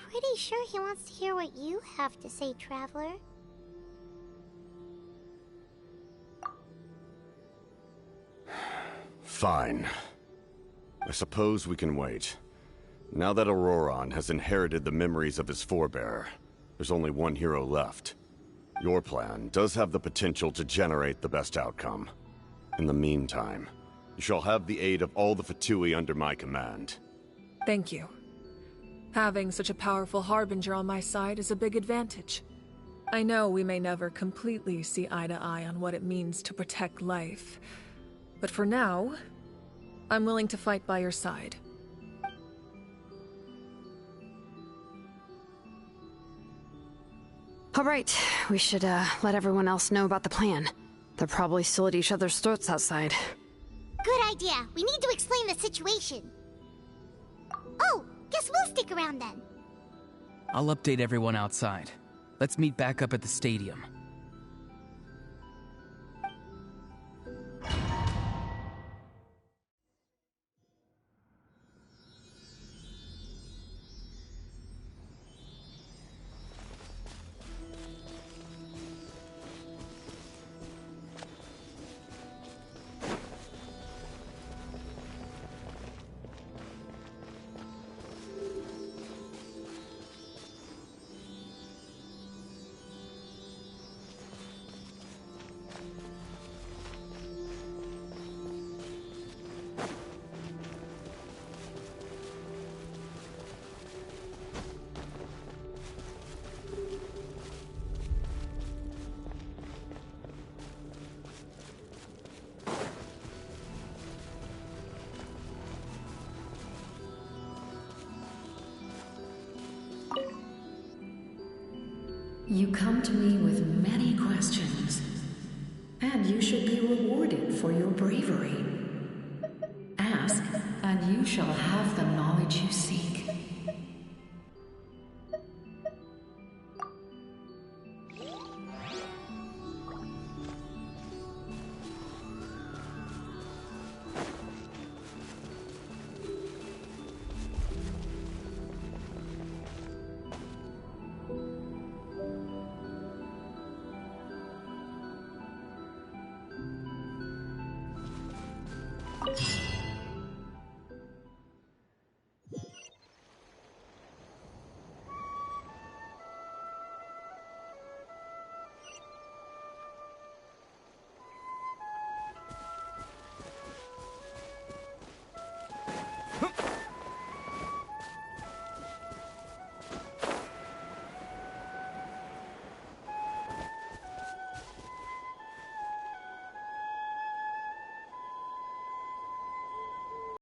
Pretty sure he wants to hear what you have to say, Traveler. Fine. I suppose we can wait. Now that Auroron has inherited the memories of his forebear, there's only one hero left. Your plan does have the potential to generate the best outcome. In the meantime, you shall have the aid of all the Fatui under my command. Thank you. Having such a powerful harbinger on my side is a big advantage. I know we may never completely see eye to eye on what it means to protect life, but for now, I'm willing to fight by your side. All right, we should let everyone else know about the plan. They're probably still at each other's throats outside. Good idea. We need to explain the situation. Oh, guess we'll stick around then. I'll update everyone outside. Let's meet back up at the stadium. You come to me with many questions, and you should be rewarded for your bravery. Ask, and you shall have the knowledge you seek.